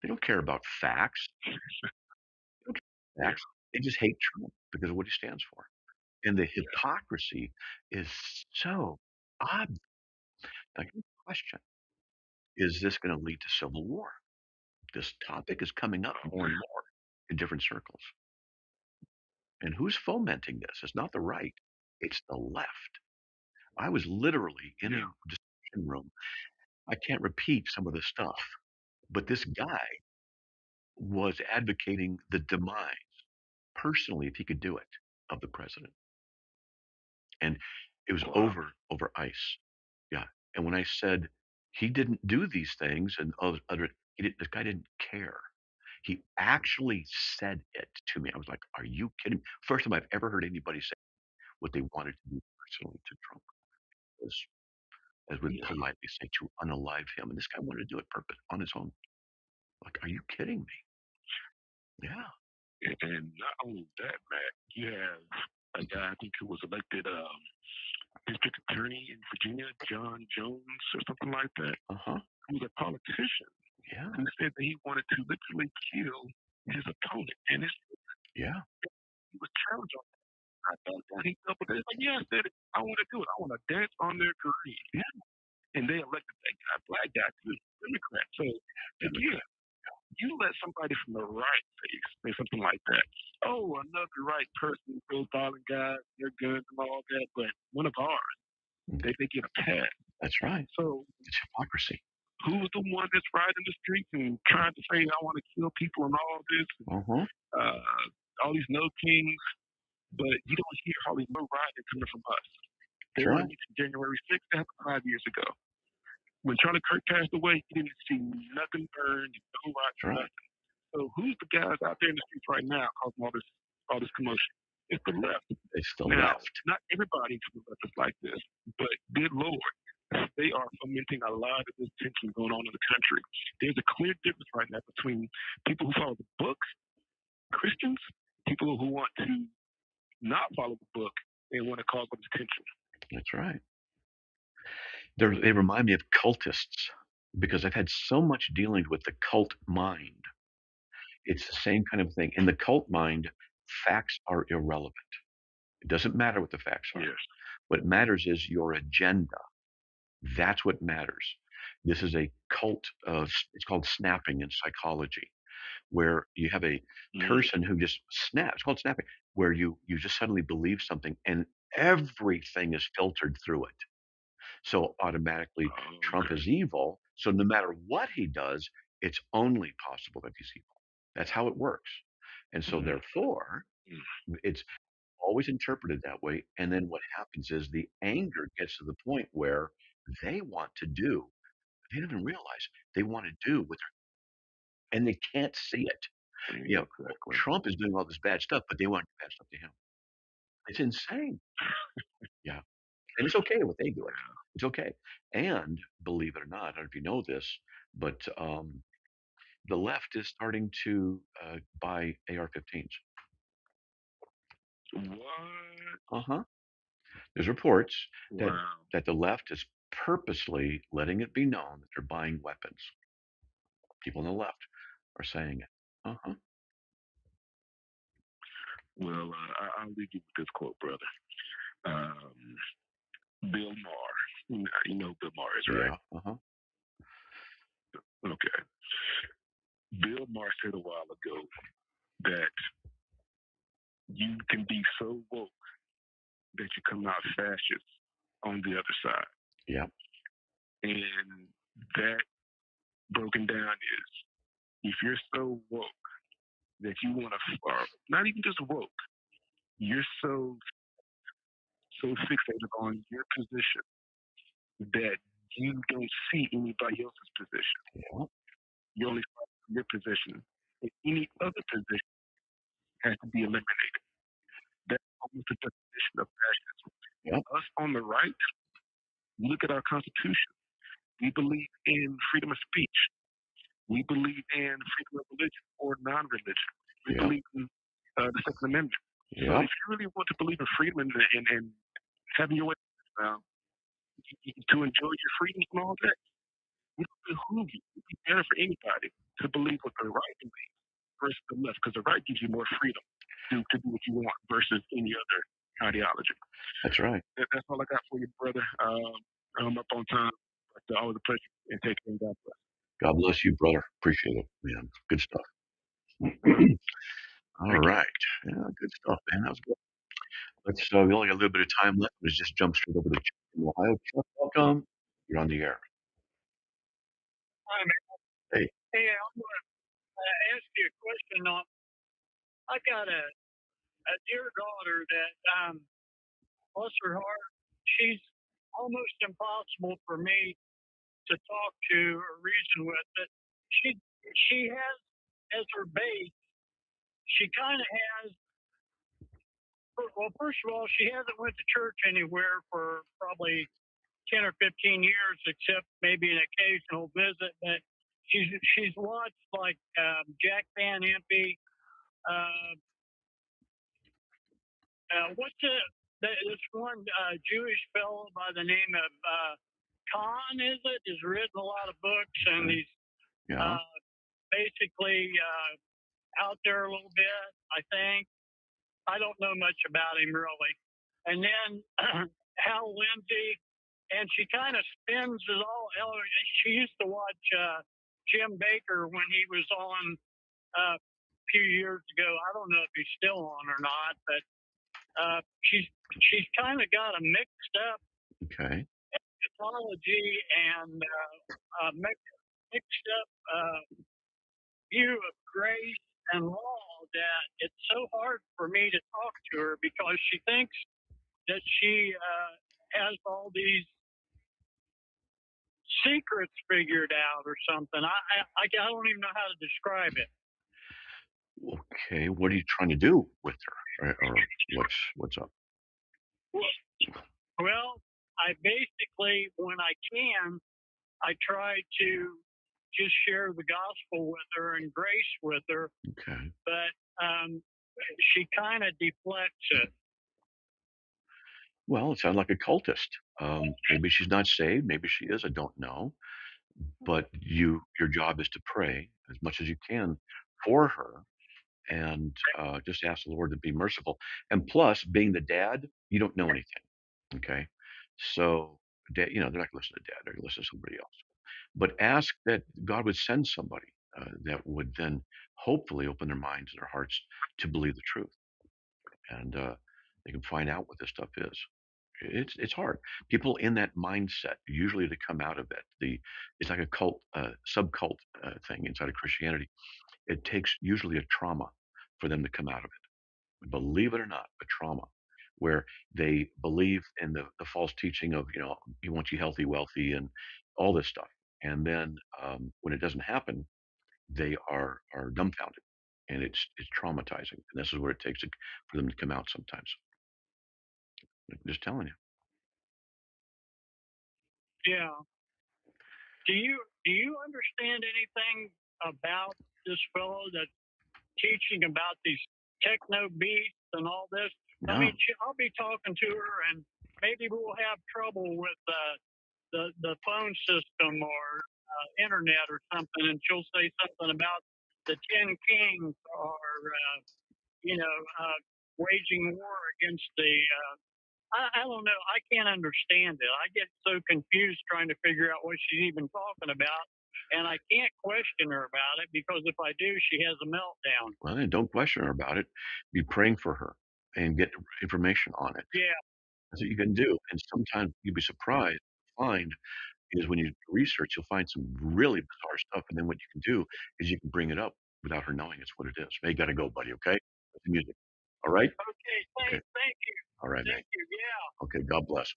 They don't care about facts. They just hate Trump because of what he stands for. And the hypocrisy is so obvious. Now, here's the question. Is this going to lead to civil war? This topic is coming up more and more in different circles. And who's fomenting this? It's not the right. It's the left. I was literally in a discussion room. I can't repeat some of the stuff, but this guy was advocating the demise, personally, if he could do it, of the president. And it was over ice. Yeah. And when I said he didn't do these things and this guy didn't care. He actually said it to me. I was like, are you kidding? First time I've ever heard anybody say what they wanted to do personally to Trump was, as we politely say, to unalive him. And this guy wanted to do it on his own. Like, are you kidding me? Yeah. And not only that, Matt, you have a guy, I think, who was elected district attorney in Virginia, John Jones or something like that, who was a politician, who said that he wanted to literally kill his opponent and his he was challenged on that. I thought that he doubled it. Like, yeah, I said it. I want to do it. I want to dance on their grave. Yeah. And they elected that guy, black guy, too, Democrat. So again, you let somebody from the right say something like that. Oh, another right person, those violent guys, their guns and all that, but one of ours, they get a pass. That's right. So it's hypocrisy. Who's the one that's riding the streets and trying to say, I want to kill people and all this? All these no kings, but you don't hear hardly no rioting coming from us. They were on January 6th, that happened 5 years ago. When Charlie Kirk passed away, you didn't see nothing burned, no riots, nothing. So who's the guys out there in the streets right now causing all this commotion? It's the left. It's the left. left. Not everybody to the left is like this, but good Lord, they are fomenting a lot of this tension going on in the country. There's a clear difference right now between people who follow the book, Christians, people who want to not follow the book and want to cause all this tension. That's right. They remind me of cultists because I've had so much dealing with the cult mind. It's the same kind of thing. In the cult mind, facts are irrelevant. It doesn't matter what the facts are. Yes. What matters is your agenda. That's what matters. This is a cult of, it's called snapping in psychology, where you have a person who just snaps. It's called snapping, where you just suddenly believe something and everything is filtered through it. So automatically, Trump is evil. So no matter what he does, it's only possible that he's evil. That's how it works. And so therefore, it's always interpreted that way. And then what happens is the anger gets to the point where they want to do, they don't even realize they want to do what they're, and they can't see it. You know, Trump is doing all this bad stuff, but they want to do bad stuff to him. It's insane. Yeah. And it's okay what they do it. It's okay. And believe it or not, I don't know if you know this, but the left is starting to buy AR-15s. What? Uh-huh. There's reports that Wow. that the left is purposely letting it be known that they're buying weapons. People on the left are saying it. Uh-huh. Well, I'll leave you with this quote, brother. Bill Maher. You know who Bill Maher is, right? Yeah. Uh-huh. Okay. Bill Maher said a while ago that you can be so woke that you come out fascist on the other side. Yeah. And that broken down is if you're so woke that you want to, not even just woke, you're so fixated on your position that you don't see anybody else's position. Yeah. You only find your position. And any other position has to be eliminated. That's almost the definition of fascism. Yep. Us on the right, look at our Constitution. We believe in freedom of speech. We believe in freedom of religion or non-religion. We believe in the Second Amendment. So if you really want to believe in freedom and having your way to enjoy your freedoms and all that, it would behoove you. It would be better for anybody to believe what the right believes versus the left, because the right gives you more freedom to do what you want versus any other ideology. That's right. That's all I got for you, brother. I'm up on time, but always a pleasure, and take care. God bless. God bless you, brother. Appreciate it, man. Good stuff. All right. Yeah, good stuff, man. That was good. Let's. We only got a little bit of time left. Let's just jump straight over to Chuck in Ohio. Chuck, welcome. You're on the air. Hi, man. Hey. Hey, I'm going to ask you a question on. I got a dear daughter that, bless her heart, she's almost impossible for me to talk to or reason with. But she has as her base. She kind of has. Well, first of all, she hasn't went to church anywhere for probably 10 or 15 years, except maybe an occasional visit. But she's watched like Jack Van Impe. What's this one Jewish fellow by the name of Khan? Has written a lot of books, and he's basically out there a little bit. I think I don't know much about him really. And then Hal Lindsey, and she kind of spins it all. She used to watch Jim Baker when he was on a few years ago. I don't know if he's still on or not, but she's kind of got a mixed up mythology and mixed up view of grace and law that it's so hard for me to talk to her because she thinks that she has all these secrets figured out or something. I don't even know how to describe it. Okay, what are you trying to do with her, or what's up? Well, I basically, when I can, I try to just share the gospel with her and grace with her. Okay. But she kind of deflects it. Well, it sounds like a cultist. Maybe she's not saved. Maybe she is. I don't know. But your job is to pray as much as you can for her, and just ask the Lord to be merciful. And plus, being the dad, you don't know anything. Okay, so they're not going to listen to dad. They're going to listen to somebody else. But ask that God would send somebody that would then hopefully open their minds and their hearts to believe the truth. And They can find out what this stuff is. It's hard. People in that mindset, usually to come out of it, it's like a cult, subcult thing inside of Christianity. It takes usually a trauma for them to come out of it. Believe it or not, a trauma where they believe in the false teaching of, he wants you healthy, wealthy, and all this stuff. And then when it doesn't happen, they are dumbfounded, and it's traumatizing. And this is what it takes for them to come out sometimes. I'm just telling you. Yeah. Do you understand anything about this fellow that's teaching about these techno beats and all this? No. I mean, I'll be talking to her, and maybe we'll have trouble with the phone system or internet or something, and she'll say something about the 10 kings or waging war against the. I don't know. I can't understand it. I get so confused trying to figure out what she's even talking about, and I can't question her about it because if I do, she has a meltdown. Well, then don't question her about it. Be praying for her and get information on it. Yeah. That's what you can do. And sometimes you'll be surprised to find is when you research, you'll find some really bizarre stuff. And then what you can do is you can bring it up without her knowing it's what it is. Hey, you got to go, buddy. Okay. That's the music. All right. Okay. Thank you. All right, man. Thank you. Yeah. Okay, God bless.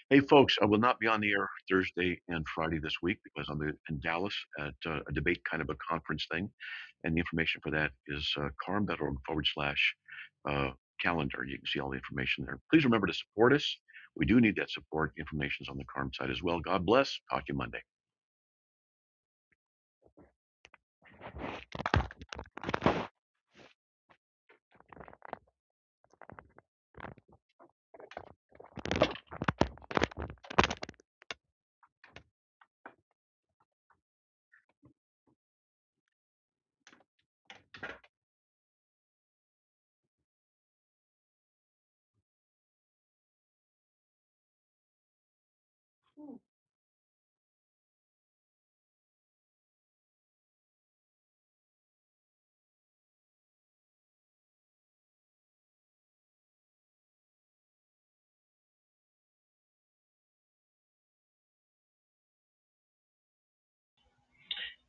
Hey, folks, I will not be on the air Thursday and Friday this week because I'm in Dallas at a debate kind of a conference thing. And the information for that is carm.org/calendar. You can see all the information there. Please remember to support us. We do need that support. Information is on the Carm site as well. God bless. Talk to you Monday.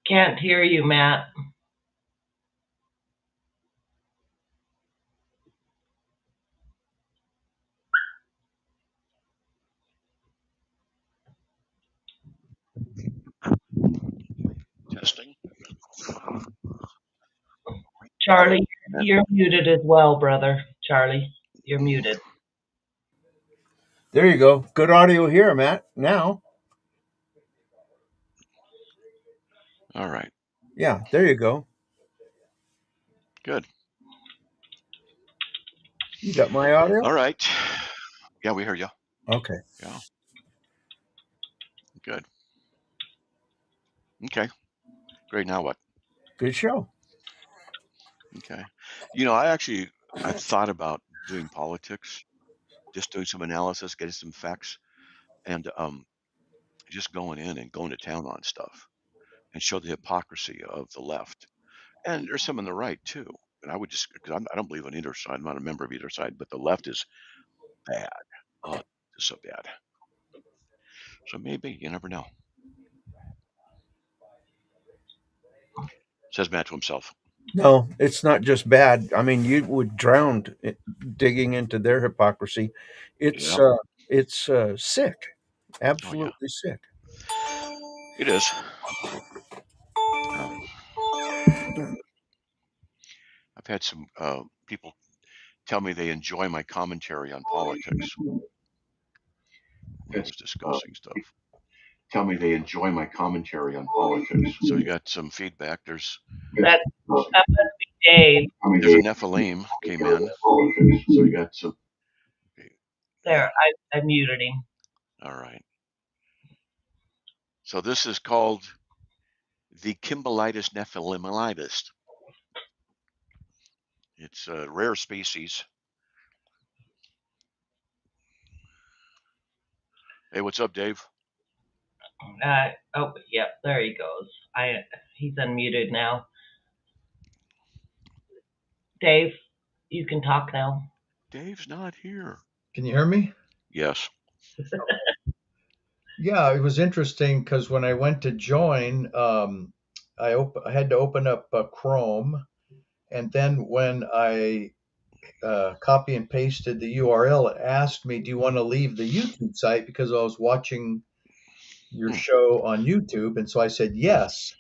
Can't hear you, Matt. Testing. Charlie, you're muted as well, brother. Charlie, you're muted. There you go. Good audio here, Matt. Now. All right. Yeah, there you go. Good. You got my audio? All right. Yeah, we hear you. Okay. Yeah. Good. Okay. Great. Now what? Good show. Okay. I thought about doing politics, just doing some analysis, getting some facts, and just going in and going to town on stuff and show the hypocrisy of the left. And there's some on the right too. And I would just, because I don't believe on either side. I'm not a member of either side, but the left is bad. Oh, it's so bad. So maybe, you never know. Says Matt to himself. No, it's not just bad. I mean, you would drown digging into their hypocrisy. It's sick, absolutely sick. It is. I've had some people tell me they enjoy my commentary on politics. That's discussing stuff. Tell me they enjoy my commentary on politics. So you got some feedback. That must be Dave. There's a Nephilim came in. So you got some. There, I muted him. All right. So this is called the Kimballitis nephilimitis. It's a rare species. Hey, what's up, Dave? There he goes. He's unmuted now. Dave, you can talk now. Dave's not here. Can you hear me? Yes. Yeah, it was interesting because when I went to join, I had to open up Chrome, and then when I copy and pasted the URL, it asked me, "Do you want to leave the YouTube site?" Because I was watching your show on YouTube, and so I said yes,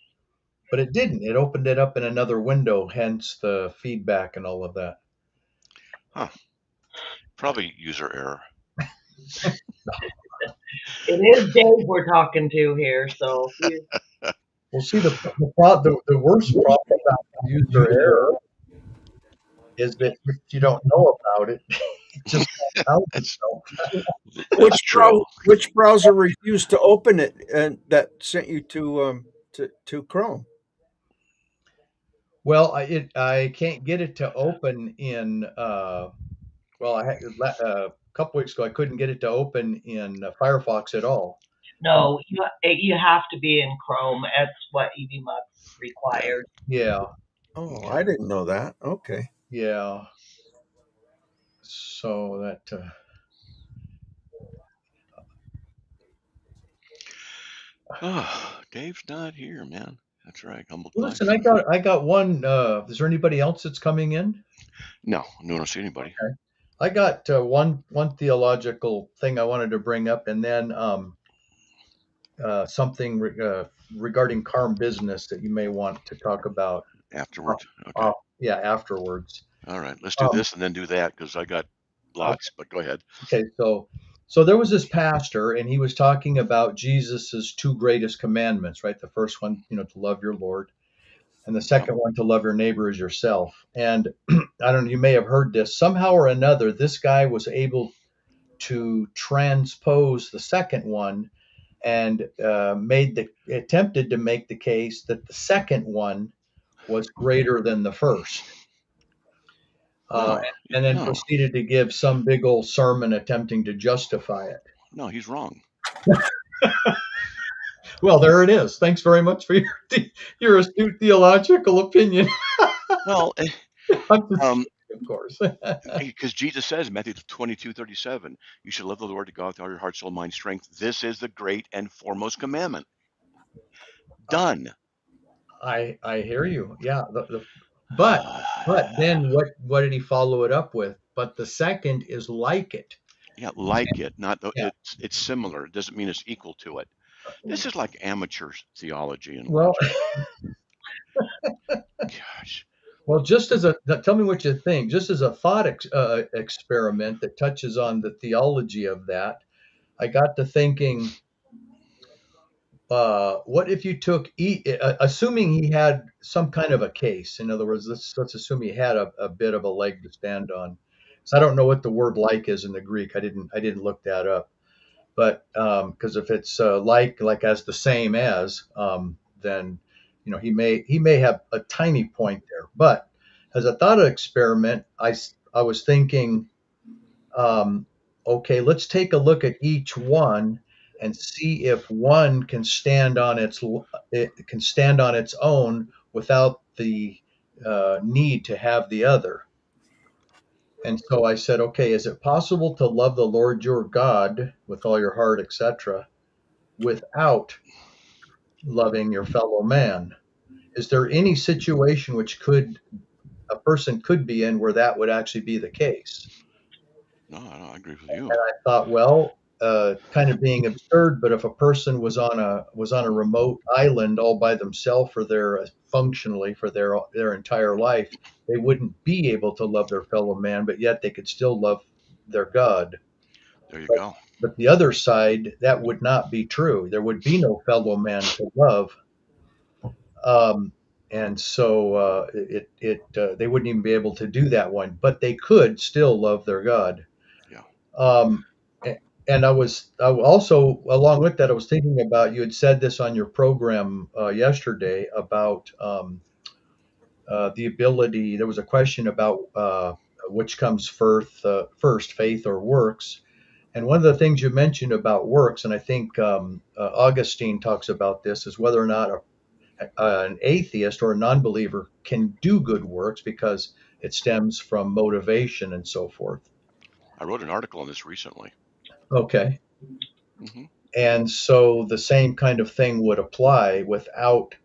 but it didn't. It opened it up in another window, hence the feedback and all of that. Huh. Probably user error. It is Dave we're talking to here, so Well, see, the worst problem about user error is that if you don't know about it, it just won't out itself. Which browser refused to open it and that sent you to Chrome? Well, I can't get it to open in. Well, a couple weeks ago I couldn't get it to open in Firefox at all. no, you have to be in Chrome. That's what EVMux required. Yeah. Oh, I didn't know that. Okay. Yeah. So that. Oh, Dave's not here, man. That's right. Humble Listen, Life. I got one. Is there anybody else that's coming in? No, don't see anybody. Okay. I got one theological thing I wanted to bring up, and then something regarding Carm business that you may want to talk about afterwards. Okay. Yeah, afterwards. All right, let's do this and then do that because I got lots. Okay. But go ahead. Okay, so there was this pastor, and he was talking about Jesus's two greatest commandments, right? The first one, to love your Lord, and the second one, to love your neighbor as yourself. And I don't know, you may have heard this. Somehow or another, this guy was able to transpose the second one and attempted to make the case that the second one was greater than the first. And then proceeded to give some big old sermon attempting to justify it. No, he's wrong. Well, there it is. Thanks very much for your astute theological opinion. Well, of course. Because Jesus says in Matthew 22:37, you should love the Lord your God with all your heart, soul, mind, strength. This is the great and foremost commandment. Done. I hear you. Yeah. But then what did he follow it up with? But the second is like it. Yeah, like it. Not it's similar. It doesn't mean it's equal to it. This is like amateur theology and gosh. Well, tell me what you think. Just as a thought experiment that touches on the theology of that, I got to thinking, what if you took, assuming he had some kind of a case. In other words, let's assume he had a bit of a leg to stand on. So I don't know what the word "like" is in the Greek. I didn't look that up. But because if it's like as the same as, then he may have a tiny point there. But as a thought experiment, I was thinking, okay, let's take a look at each one and see if one can stand on its own without the need to have the other. And so I said, okay, is it possible to love the Lord your God with all your heart, etc., without loving your fellow man? Is there any situation which a person could be in where that would actually be the case? No, I agree with you. And I thought, well, kind of being absurd, but if a person was on a remote island all by themselves functionally for their entire life, they wouldn't be able to love their fellow man, but yet they could still love their God. There you go. But the other side, that would not be true. There would be no fellow man to love. And so they wouldn't even be able to do that one, but they could still love their God. Yeah. And I also, along with that, I was thinking about, you had said this on your program yesterday about the ability. There was a question about which comes first, faith or works. And one of the things you mentioned about works, and I think Augustine talks about this, is whether or not an atheist or a non-believer can do good works because it stems from motivation and so forth. I wrote an article on this recently. Okay. Hmm. And so the same kind of thing would apply without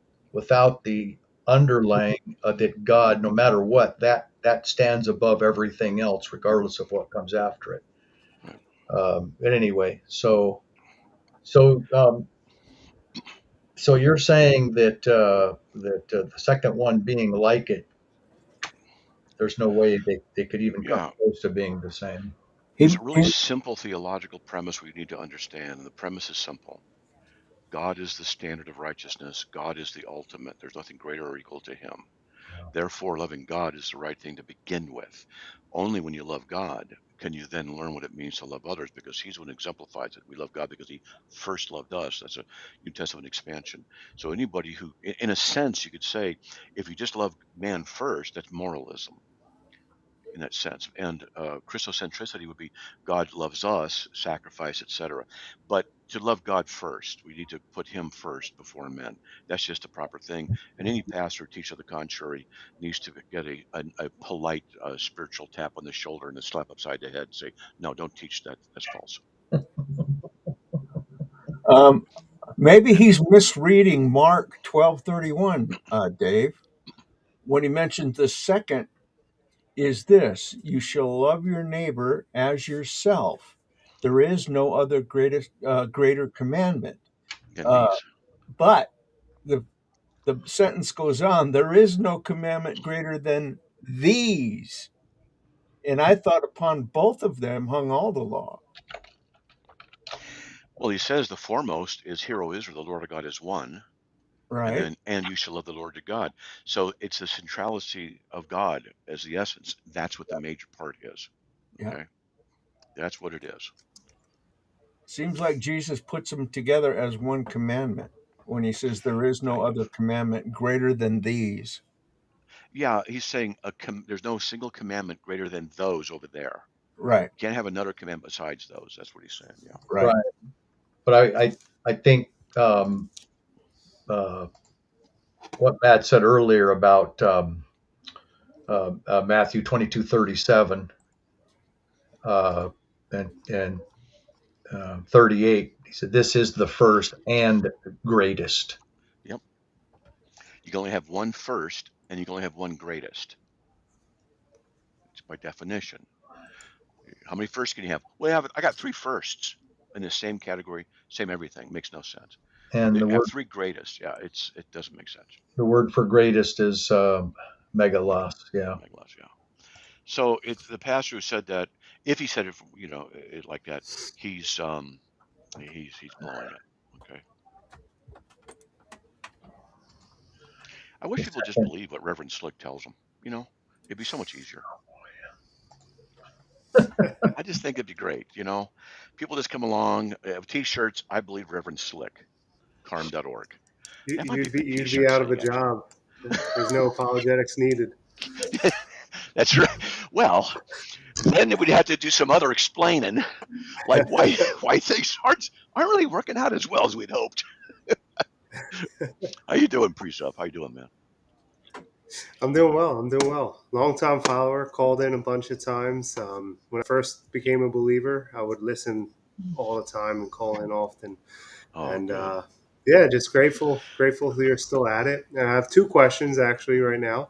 the underlying that God, no matter what, that stands above everything else, regardless of what comes after it. But anyway, so you're saying that the second one being like it, there's no way they could even come Yeah. close to being the same. There's a really simple theological premise we need to understand. And the premise is simple. God is the standard of righteousness. God is the ultimate. There's nothing greater or equal to him. Therefore, loving God is the right thing to begin with. Only when you love God can you then learn what it means to love others, because he's the one who exemplifies it. We love God because he first loved us. That's a New Testament expansion. So anybody who, in a sense, you could say, if you just love man first, that's moralism in that sense. And Christocentricity would be God loves us, sacrifice, etc. But to love God first, we need to put him first before men. That's just the proper thing. And any pastor or teacher, the contrary, needs to get a polite spiritual tap on the shoulder and a slap upside the head and say, no, don't teach that. That's false. Maybe he's misreading Mark 12:31, Dave, when he mentions the second is this: you shall love your neighbor as yourself. There is no other greater commandment. But the sentence goes on: there is no commandment greater than these. And I thought upon both of them hung all the law. Well, he says the foremost is, Hear, O Israel, the Lord our God is one. Right. And you shall love the Lord your God. So it's the centrality of God as the essence. That's what the major part is. Okay. That's what it is. Seems like Jesus puts them together as one commandment when he says there is no other commandment greater than these. Yeah, he's saying there's no single commandment greater than those over there. Right. You can't have another commandment besides those. That's what he's saying. Yeah. Right. But I think what Matt said earlier about Matthew 22:37 and 38, he said, "This is the first and greatest." Yep. You can only have one first, and you can only have one greatest. It's by definition. How many firsts can you have? Well, I got 3 firsts in the same category, same everything. Makes no sense. And the have word 3 greatest. Yeah, it doesn't make sense. the word for greatest is megalos. Yeah. Megalos. Yeah. So the pastor who said that, if he said it like that, he's blowing it. Okay. I wish people just believe what Reverend Slick tells them. It'd be so much easier. I just think it'd be great. People just come along, T-shirts. I believe Reverend Slick, carm.org. You'd be out of a job. There's no apologetics needed. That's right. Well, then we'd have to do some other explaining, like why things aren't really working out as well as we'd hoped. How you doing, Precept? How you doing, man? I'm doing well. Long-time follower, called in a bunch of times. When I first became a believer, I would listen all the time and call in often. Yeah, just grateful that you're still at it. And I have 2 questions actually right now.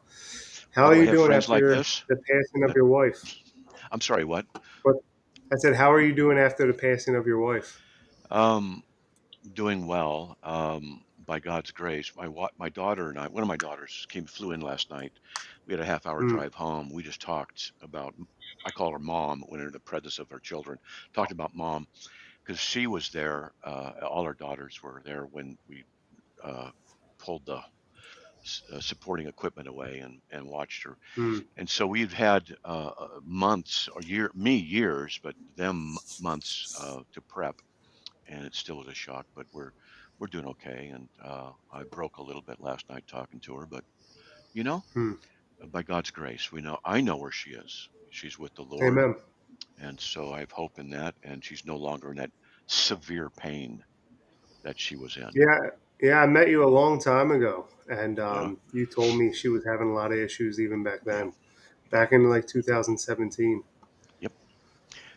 How are you doing after the passing of your wife? I'm sorry, what? I said, how are you doing after the passing of your wife? Doing well. By God's grace. My daughter and I, one of my daughters flew in last night. We had a half-hour drive home. We just talked about, I call her mom when in the presence of her children, talked about mom because she was there. All our daughters were there when we pulled the supporting equipment away and watched her. And so we've had months or years, but them months to prep. And it still was a shock, but we're doing okay. And I broke a little bit last night talking to her, but by God's grace, I know where she is. She's with the Lord. Amen. And so I have hope in that, and she's no longer in that severe pain that she was in. Yeah, I met you a long time ago, and you told me she was having a lot of issues even back then, back in like 2017. Yep.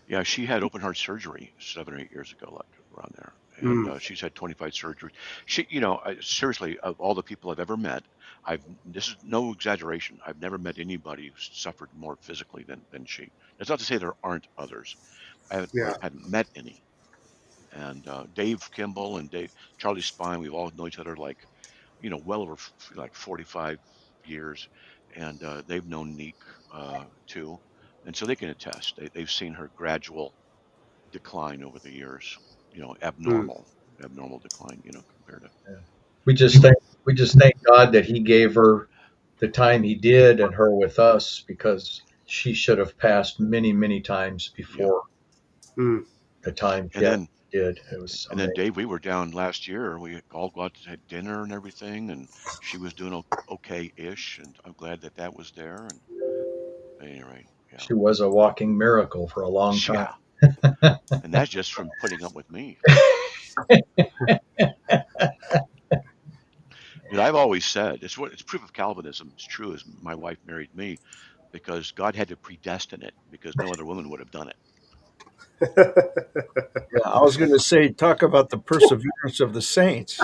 Yeah, she had open heart surgery 7 or 8 years ago, like around there, and Mm. she's had 25 surgeries. She, seriously, of all the people I've ever met, this is no exaggeration. I've never met anybody who's suffered more physically than she. That's not to say there aren't others. I haven't Yeah. met any. And Dave Kimball and Charlie Spine, we've all known each other like, well over like 45 years, and they've known Neek too, and so they can attest. They've seen her gradual decline over the years. Mm. Abnormal decline. Compared to. We just thank God that He gave her the time He did and her with us, because she should have passed many, many times before Mm. the time And she then did. It was and then amazing. Dave, we were down last year. We all got to have dinner and everything, and she was doing okay-ish, and I'm glad that was there. And anyway, yeah, She was a walking miracle for a long time. yeah, and that's just from putting up with me. I've always said it's proof of Calvinism. It's true as my wife married me because God had to predestine it because no other woman would have done it. Yeah, I was going to say, talk about the perseverance of the saints.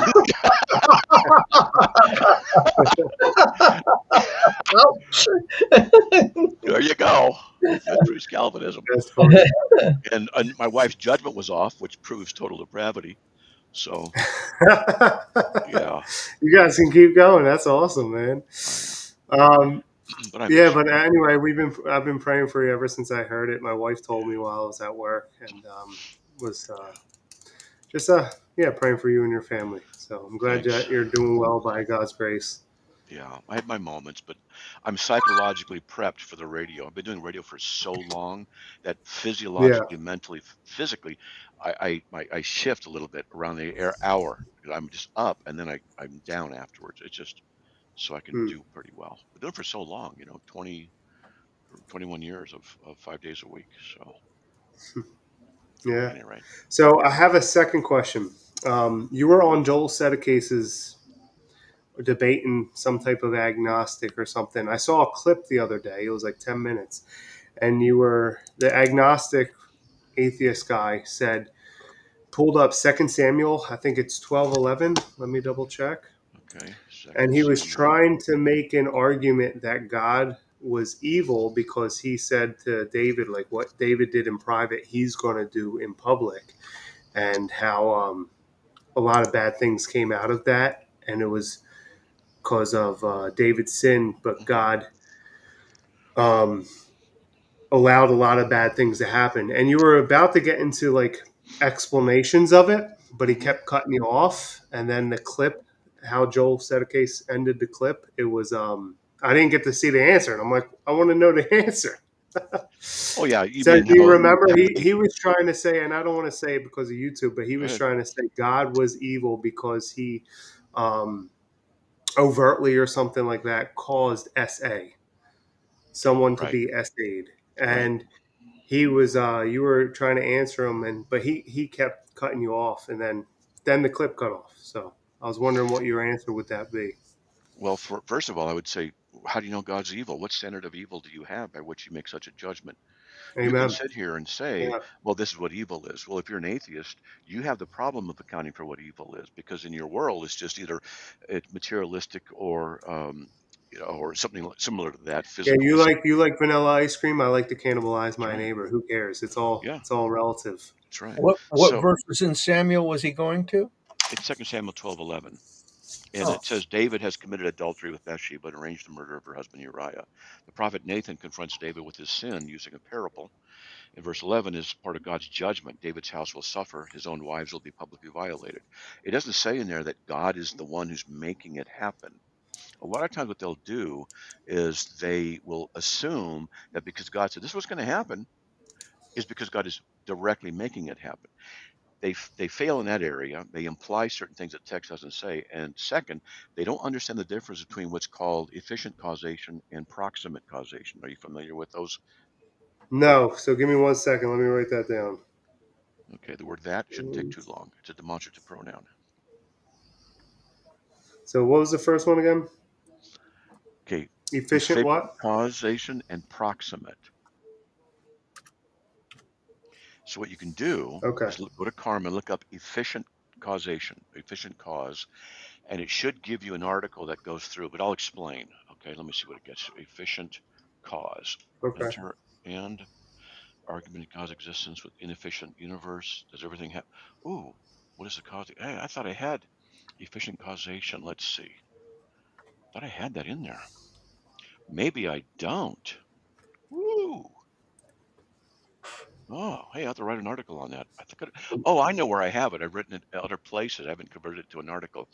There you go. That proves Calvinism. That's funny. And my wife's judgment was off, which proves total depravity. So, yeah. You guys can keep going. That's awesome, man. But I Yeah, miss but you. anyway, I've been praying for you ever since I heard it. My wife told me while I was at work, and was just praying for you and your family. So I'm glad Thanks. that you're doing well by God's grace. Yeah, I have my moments, but I'm psychologically prepped for the radio. I've been doing radio for so long that Yeah. physiologically, mentally, physically, I shift a little bit around the hour. I'm just up and then I'm down afterwards. It's just so I can Hmm. do pretty well. I've been doing it for so long, 20 or 21 years of 5 days a week. So Yeah. anyway, So I have a second question. You were on Joel's set of cases debating some type of agnostic or something. I saw a clip the other day. It was like 10 minutes. And you were the agnostic atheist guy said, pulled up 2 Samuel. I think it's 12:11. Let me double check. okay. And 2 he was Samuel. trying to make an argument that God was evil because he said to David, like what David did in private, he's going to do in public, and how a lot of bad things came out of that. And it was because of David's sin, but God um, allowed a lot of bad things to happen. And you were about to get into like explanations of it, but he kept cutting you off. And then the clip, how Joel Sedekase ended the clip, it was I didn't get to see the answer, and I'm like, I want to know the answer. Oh yeah, you So mean do you how remember having he was trying to say, and I don't want to say it because of YouTube, but he go was ahead. trying to say God was evil because he um, overtly or something like that caused SA, someone to Right. be SA'd, Right. and he was you were trying to answer him, and but he kept cutting you off, and then the clip cut off. So I was wondering what your answer would that be. Well, first of all, I would say, how do you know God's evil? What standard of evil do you have by which you make such a judgment? You can Amen. sit here and say, Yeah. well, this is what evil is. Well, if you're an atheist, you have the problem of accounting for what evil is, because in your world, it's just either it's materialistic or, or something similar to that, Yeah, physical. you like vanilla ice cream. I like to cannibalize That's my right. neighbor. Who cares? Yeah, It's all relative. that's right. What So verses in Samuel was he going to? it's 2 Samuel 12:11. And Oh, it says David has committed adultery with Bathsheba and arranged the murder of her husband Uriah. The prophet Nathan confronts David with his sin using a parable. In verse 11 is part of God's judgment. David's house will suffer. His own wives will be publicly violated. It doesn't say in there that God is the one who's making it happen. A lot of times what they'll do is they will assume that because God said this was going to happen is because God is directly making it happen. They fail in that area. They imply certain things that text doesn't say. And second, they don't understand the difference between what's called efficient causation and proximate causation. Are you familiar with those? No, so give me 1 second. Let me write that down. Okay, the word that shouldn't take too long. It's a demonstrative pronoun. So what was the first one again? Okay, Efficient efficient what? causation and proximate. So what you can do Okay. is go to Karma, look up efficient causation, efficient cause, and it should give you an article that goes through, but I'll explain. Okay, let me see what it gets. Efficient cause. Okay. Enter and argument cause existence with inefficient universe. Does everything have? Ooh, what is the cause? Hey, I thought I had efficient causation. Let's see. Thought I had that in there. Maybe I don't. Woo. Oh, hey, I have to write an article on that. I think. Oh, I know where I have it. I've written it other places. I haven't converted it to an article.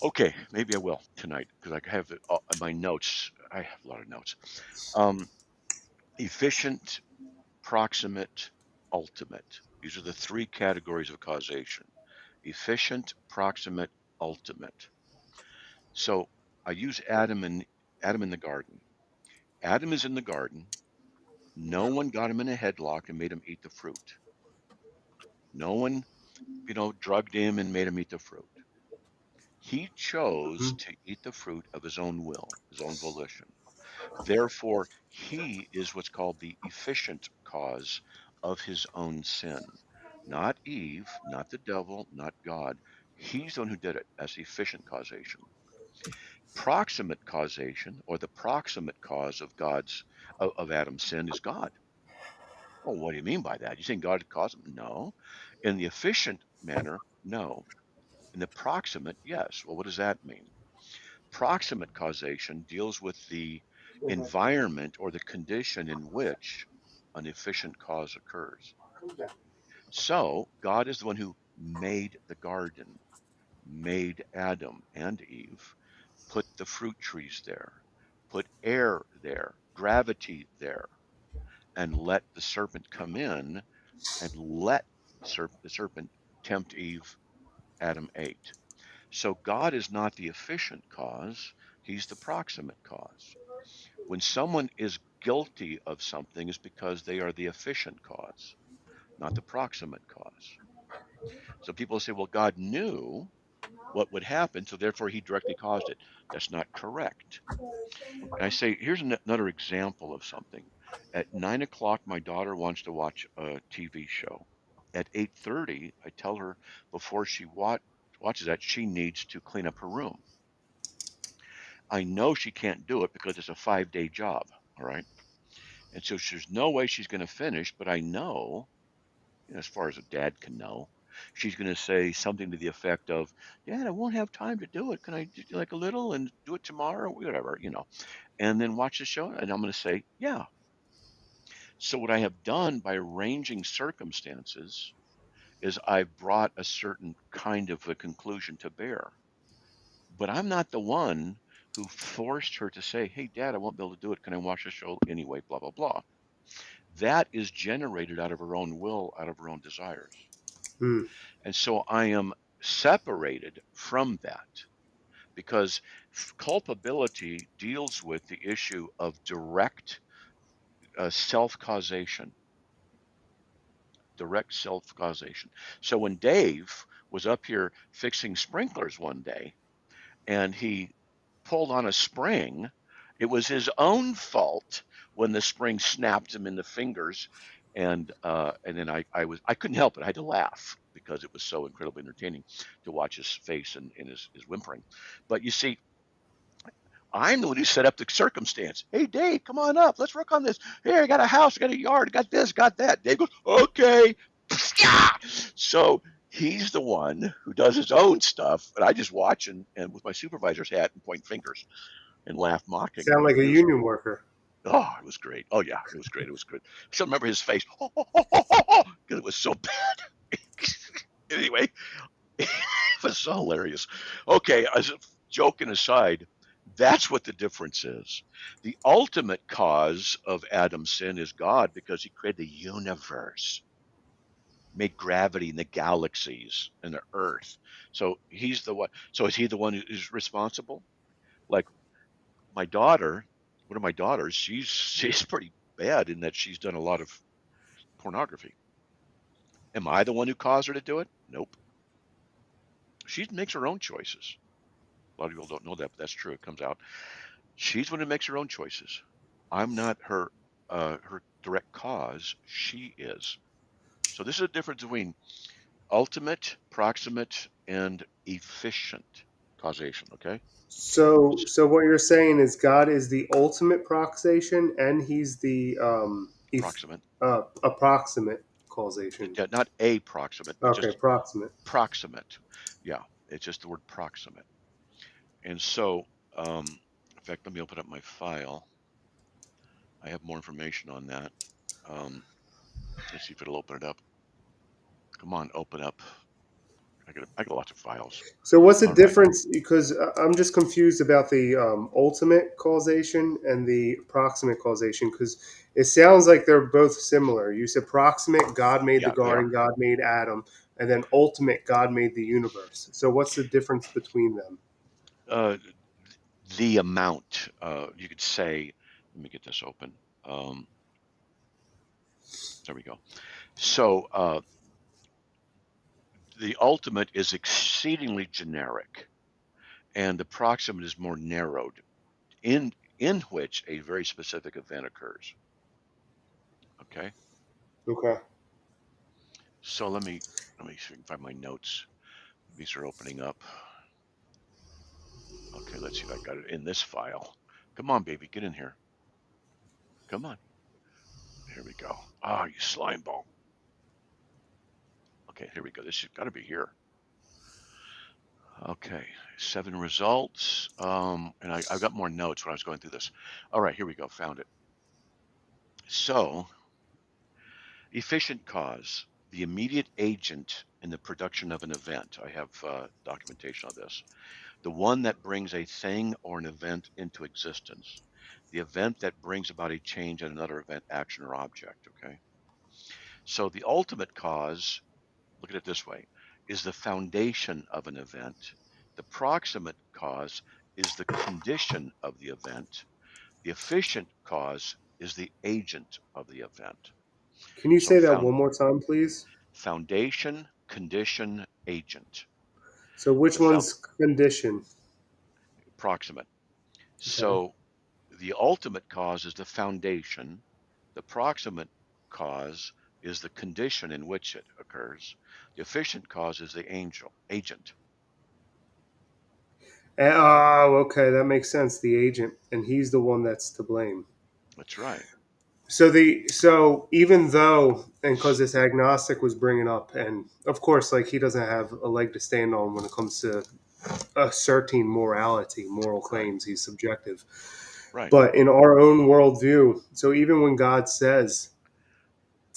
Okay, maybe I will tonight because I have it, my notes. I have a lot of notes. Efficient, proximate, ultimate. These are the three categories of causation. Efficient, proximate, ultimate. So I use Adam in the garden. Adam is in the garden. No one got him in a headlock and made him eat the fruit. No one, drugged him and made him eat the fruit. He chose to eat the fruit of his own will, his own volition. Therefore, he is what's called the efficient cause of his own sin. Not Eve, not the devil, not God. He's the one who did it. That's efficient causation. Proximate causation, or the proximate cause of Adam's sin, is God. Well, what do you mean by that? You saying God caused him? No. In the efficient manner, no. In the proximate, yes. Well, what does that mean? Proximate causation deals with the environment or the condition in which an efficient cause occurs. So God is the one who made the garden, made Adam and Eve, put the fruit trees there, put air there, gravity there, and let the serpent come in and let the serpent tempt Eve. Adam ate. So God is not the efficient cause, he's the proximate cause. When someone is guilty of something, is because they are the efficient cause, not the proximate cause. So people say, well, God knew what would happen, so therefore he directly caused it. That's not correct. And I say, here's another example of something. At 9 o'clock, my daughter wants to watch a TV show. At 8:30, I tell her before she watches that she needs to clean up her room. I know she can't do it because it's a 5-day job. All right. And so there's no way she's going to finish, but I know, as far as a dad can know, she's going to say something to the effect of, Dad, I won't have time to do it. Can I do like a little and do it tomorrow? Whatever, and then watch the show. And I'm going to say, yeah. So what I have done by arranging circumstances is I've brought a certain kind of a conclusion to bear. But I'm not the one who forced her to say, hey, Dad, I won't be able to do it. Can I watch the show anyway? Blah, blah, blah. That is generated out of her own will, out of her own desires. And so I am separated from that because culpability deals with the issue of direct self-causation. Direct self-causation. So when Dave was up here fixing sprinklers one day and he pulled on a spring, it was his own fault when the spring snapped him in the fingers, and then I couldn't help it. I had to laugh because it was so incredibly entertaining to watch his face and his whimpering. But you see, I'm the one who set up the circumstance. Hey, Dave, come on up. Let's work on this. Here, I got a house, I got a yard, I got this, got that. Dave goes, okay. So he's the one who does his own stuff, and I just watch and with my supervisor's hat and point fingers and laugh mockingly. Sound like a union worker. Oh, it was great. Oh yeah, it was great. It was good. I still remember his face because it was so bad. Anyway, it was so hilarious. Okay, as a joking aside, that's what the difference is. The ultimate cause of Adam's sin is God because he created the universe, made gravity and the galaxies and the earth. So he's the one. So is he the one who's responsible? Like my daughter, one of my daughters, she's pretty bad in that she's done a lot of pornography. Am I the one who caused her to do it? Nope. She makes her own choices. A lot of people don't know that, but that's true. It comes out. She's the one who makes her own choices. I'm not her direct cause. She is. So this is a difference between ultimate, proximate, and efficient causation. Okay. So what you're saying is God is the ultimate proxation, and He's the Proximate. approximate causation. Yeah, not a proximate, but Okay, just proximate. proximate. Yeah, it's just the word proximate. And so, in fact, let me open up my file. I have more information on that. Let's see if it'll open it up. Come on, open up. I got lots of files. So what's the All right. difference? Because I'm just confused about the ultimate causation and the proximate causation, because it sounds like they're both similar. You said proximate, God made the Yeah, they are. garden, God made Adam, and then ultimate, God made the universe. So what's the difference between them? The amount, you could say, let me get this open. There we go. So the ultimate is exceedingly generic, and the proximate is more narrowed, in which a very specific event occurs. Okay. Okay. So let me see if I can find my notes. These are opening up. Okay, let's see if I got it in this file. Come on, baby, get in here. Come on. Here we go. Ah, you slime ball. Okay, here we go. This has got to be here. Okay, 7 results. And I've got more notes when I was going through this. All right, here we go. Found it. So, efficient cause, the immediate agent in the production of an event. I have documentation of this. The one that brings a thing or an event into existence. The event that brings about a change in another event, action, or object. Okay. So the ultimate cause, look at it this way, is the foundation of an event. The proximate cause is the condition of the event. The efficient cause is the agent of the event. Can you So say that one more time, please? foundation, condition, agent. So which one's condition? Proximate. Okay. So the ultimate cause is the foundation. The proximate cause is the condition in which it occurs. The efficient cause is the agent. Oh, okay, that makes sense. The agent, and he's the one that's to blame. That's right. So even though, and because this agnostic was bringing up, and of course, like he doesn't have a leg to stand on when it comes to asserting morality, moral claims. He's subjective. Right. But in our own worldview, so even when God says,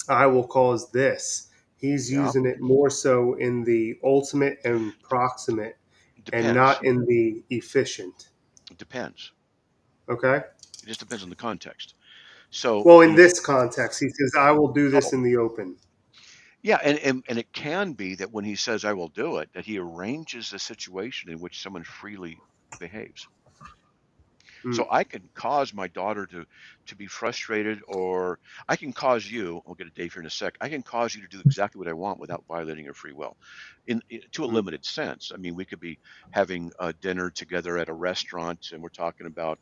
"I will cause this," He's using it more so in the ultimate and proximate, and not in the efficient. It depends. Okay. It just depends on the context. So, well, in this context, he says, "I will do this in the open." Yeah, and it can be that when he says, "I will do it," that he arranges a situation in which someone freely behaves. So I can cause my daughter to be frustrated, or I can cause you, we'll get to Dave here in a sec, I can cause you to do exactly what I want without violating your free will, to a limited sense. I mean, we could be having dinner together at a restaurant, and we're talking about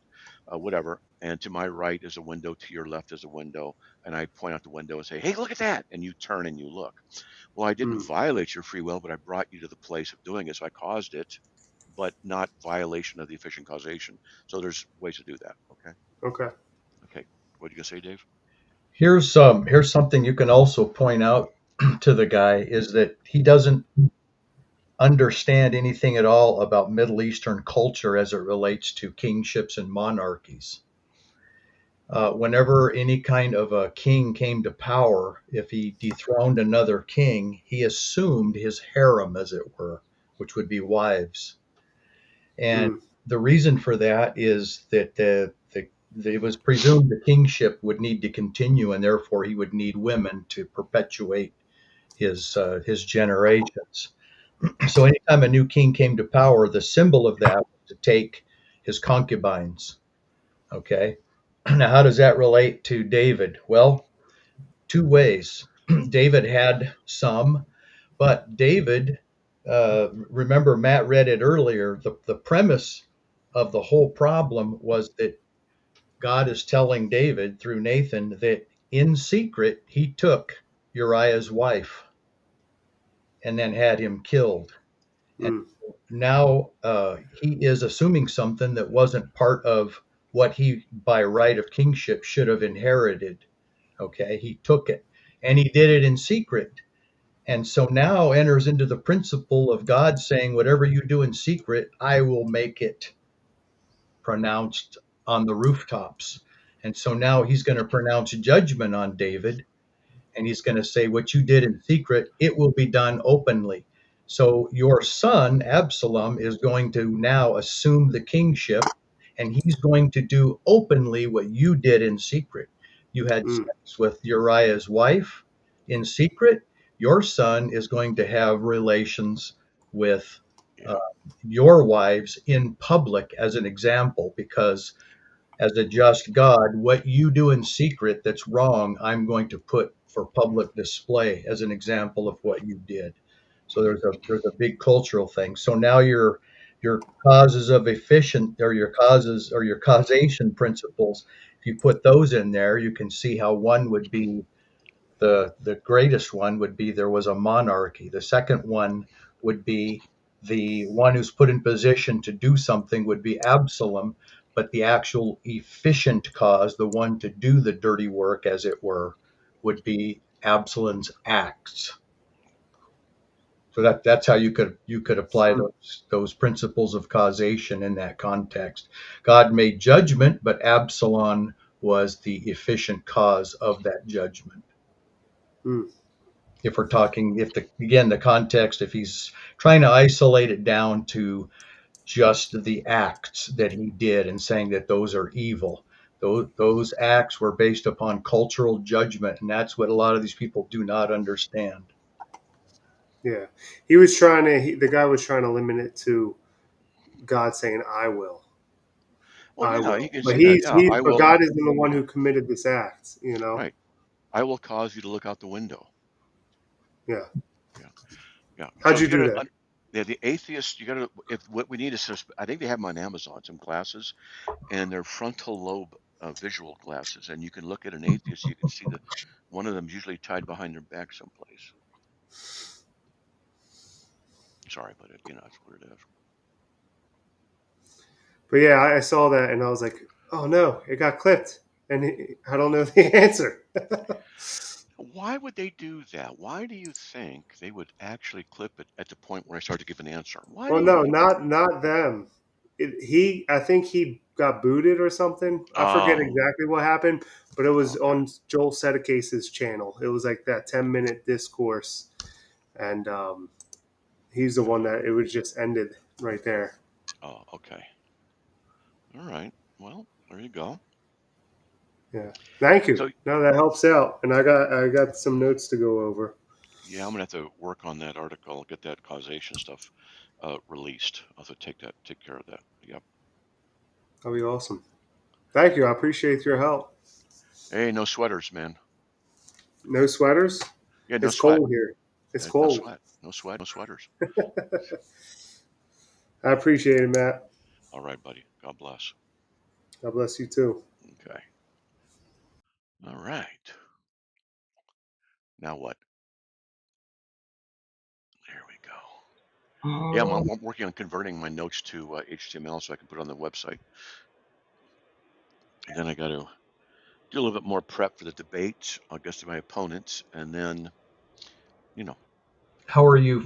whatever, and to my right is a window, to your left is a window, and I point out the window and say, "Hey, look at that," and you turn and you look. Well, I didn't violate your free will, but I brought you to the place of doing it, so I caused it, but not violation of the efficient causation. So there's ways to do that. Okay. Okay. What are you gonna say, Dave? Here's something you can also point out to the guy is that he doesn't understand anything at all about Middle Eastern culture as it relates to kingships and monarchies. Whenever any kind of a king came to power, if he dethroned another king, he assumed his harem, as it were, which would be wives. And the reason for that is that it was presumed the kingship would need to continue, and therefore he would need women to perpetuate his generations. So anytime a new king came to power, the symbol of that was to take his concubines. Okay. Now, how does that relate to David? Well, 2 ways. David had some, but David, remember Matt read it earlier, the premise of the whole problem was that God is telling David through Nathan that in secret he took Uriah's wife and then had him killed. And Mm. now he is assuming something that wasn't part of what he, by right of kingship, should have inherited. Okay, he took it and he did it in secret. And so now enters into the principle of God saying, whatever you do in secret, I will make it pronounced on the rooftops. And so now he's going to pronounce judgment on David. And he's going to say, what you did in secret, it will be done openly. So your son, Absalom, is going to now assume the kingship, and he's going to do openly what you did in secret. You had sex with Uriah's wife in secret. Your son is going to have relations with your wives in public as an example, because as a just God, what you do in secret that's wrong, I'm going to put for public display as an example of what you did. So there's a big cultural thing. So now your causes of efficient, or your causes or your causation principles, if you put those in there, you can see how one would be the greatest one would be there was a monarchy. The second one would be the one who's put in position to do something would be Absalom, but the actual efficient cause, the one to do the dirty work, as it were, would be Absalom's acts. So that's how you could apply those principles of causation in that context. God made judgment, but Absalom was the efficient cause of that judgment. If we're talking, the context, if he's trying to isolate it down to just the acts that he did and saying that those are evil, those acts were based upon cultural judgment, and that's what a lot of these people do not understand. Yeah, he was trying to. The guy was trying to limit it to God saying, "I will." Well, I yeah, will. you can But say that. Yeah, I but will. God isn't the one who committed this act, you know? Right. I will cause you to look out the window. Yeah. Yeah. How'd So you you do gotta, that? yeah, the atheists, you gotta, if what we need is, I think they have them on Amazon, some glasses, and they're frontal lobe visual glasses, and you can look at an atheist, you can see that one of them's usually tied behind their back someplace. Sorry, but that's what it is. But yeah, I saw that and I was like, oh no, it got clipped. And I don't know the answer. Why would they do that? Why do you think they would actually clip it at the point where I start to give an answer? Why do Well, you no, think? not them. I think he got booted or something. I forget Oh, exactly what happened, but it was okay. on Joel Sedecase's channel. It was like that 10-minute discourse, and he's the one that it was just ended right there. Oh, okay. All right. Well, there you go. Yeah. Thank you. So No, that helps out, and I got some notes to go over. yeah, I'm gonna have to work on that article, get that causation stuff released. I'll have to take care of that. Yep. That'll be awesome. Thank you. I appreciate your help. Hey, no sweaters, man. No sweaters. Yeah, no It's sweat. cold here. It's No cold. sweat. No sweat. No sweaters. I appreciate it, Matt. All right, buddy. God bless. God bless you too. Okay. All right. Now what? There we go. Yeah, I'm working on converting my notes to HTML so I can put it on the website. And then I got to do a little bit more prep for the debate, I guess, to my opponents, and then, you know. How are you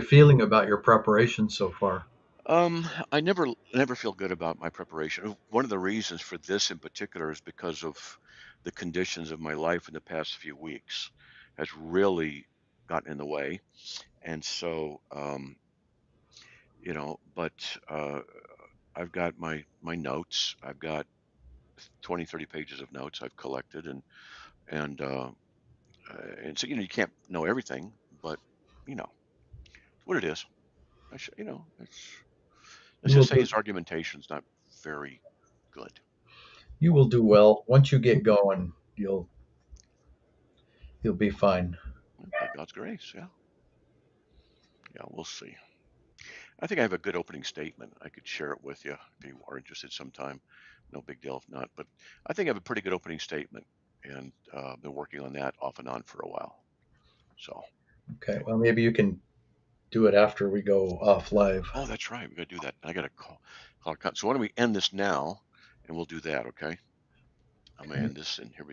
feeling about your preparation so far? I never feel good about my preparation. One of the reasons for this in particular is because of the conditions of my life in the past few weeks has really gotten in the way. And so, but I've got my notes. I've got 20, 30 pages of notes I've collected, and so you can't know everything, but it's what it is. Let's You will just say do, his argumentation's not very good. you will do well. Once you get going, you'll be fine. By God's grace, yeah. Yeah, we'll see. I think I have a good opening statement. I could share it with you if you are interested sometime. No big deal if not, but I think I have a pretty good opening statement, and been working on that off and on for a while. So. Okay. Well, maybe you can do it after we go off live. Oh, that's right. We got to do that. I got to call. So why don't we end this now, and we'll do that. Okay. I'm gonna end this, and here we.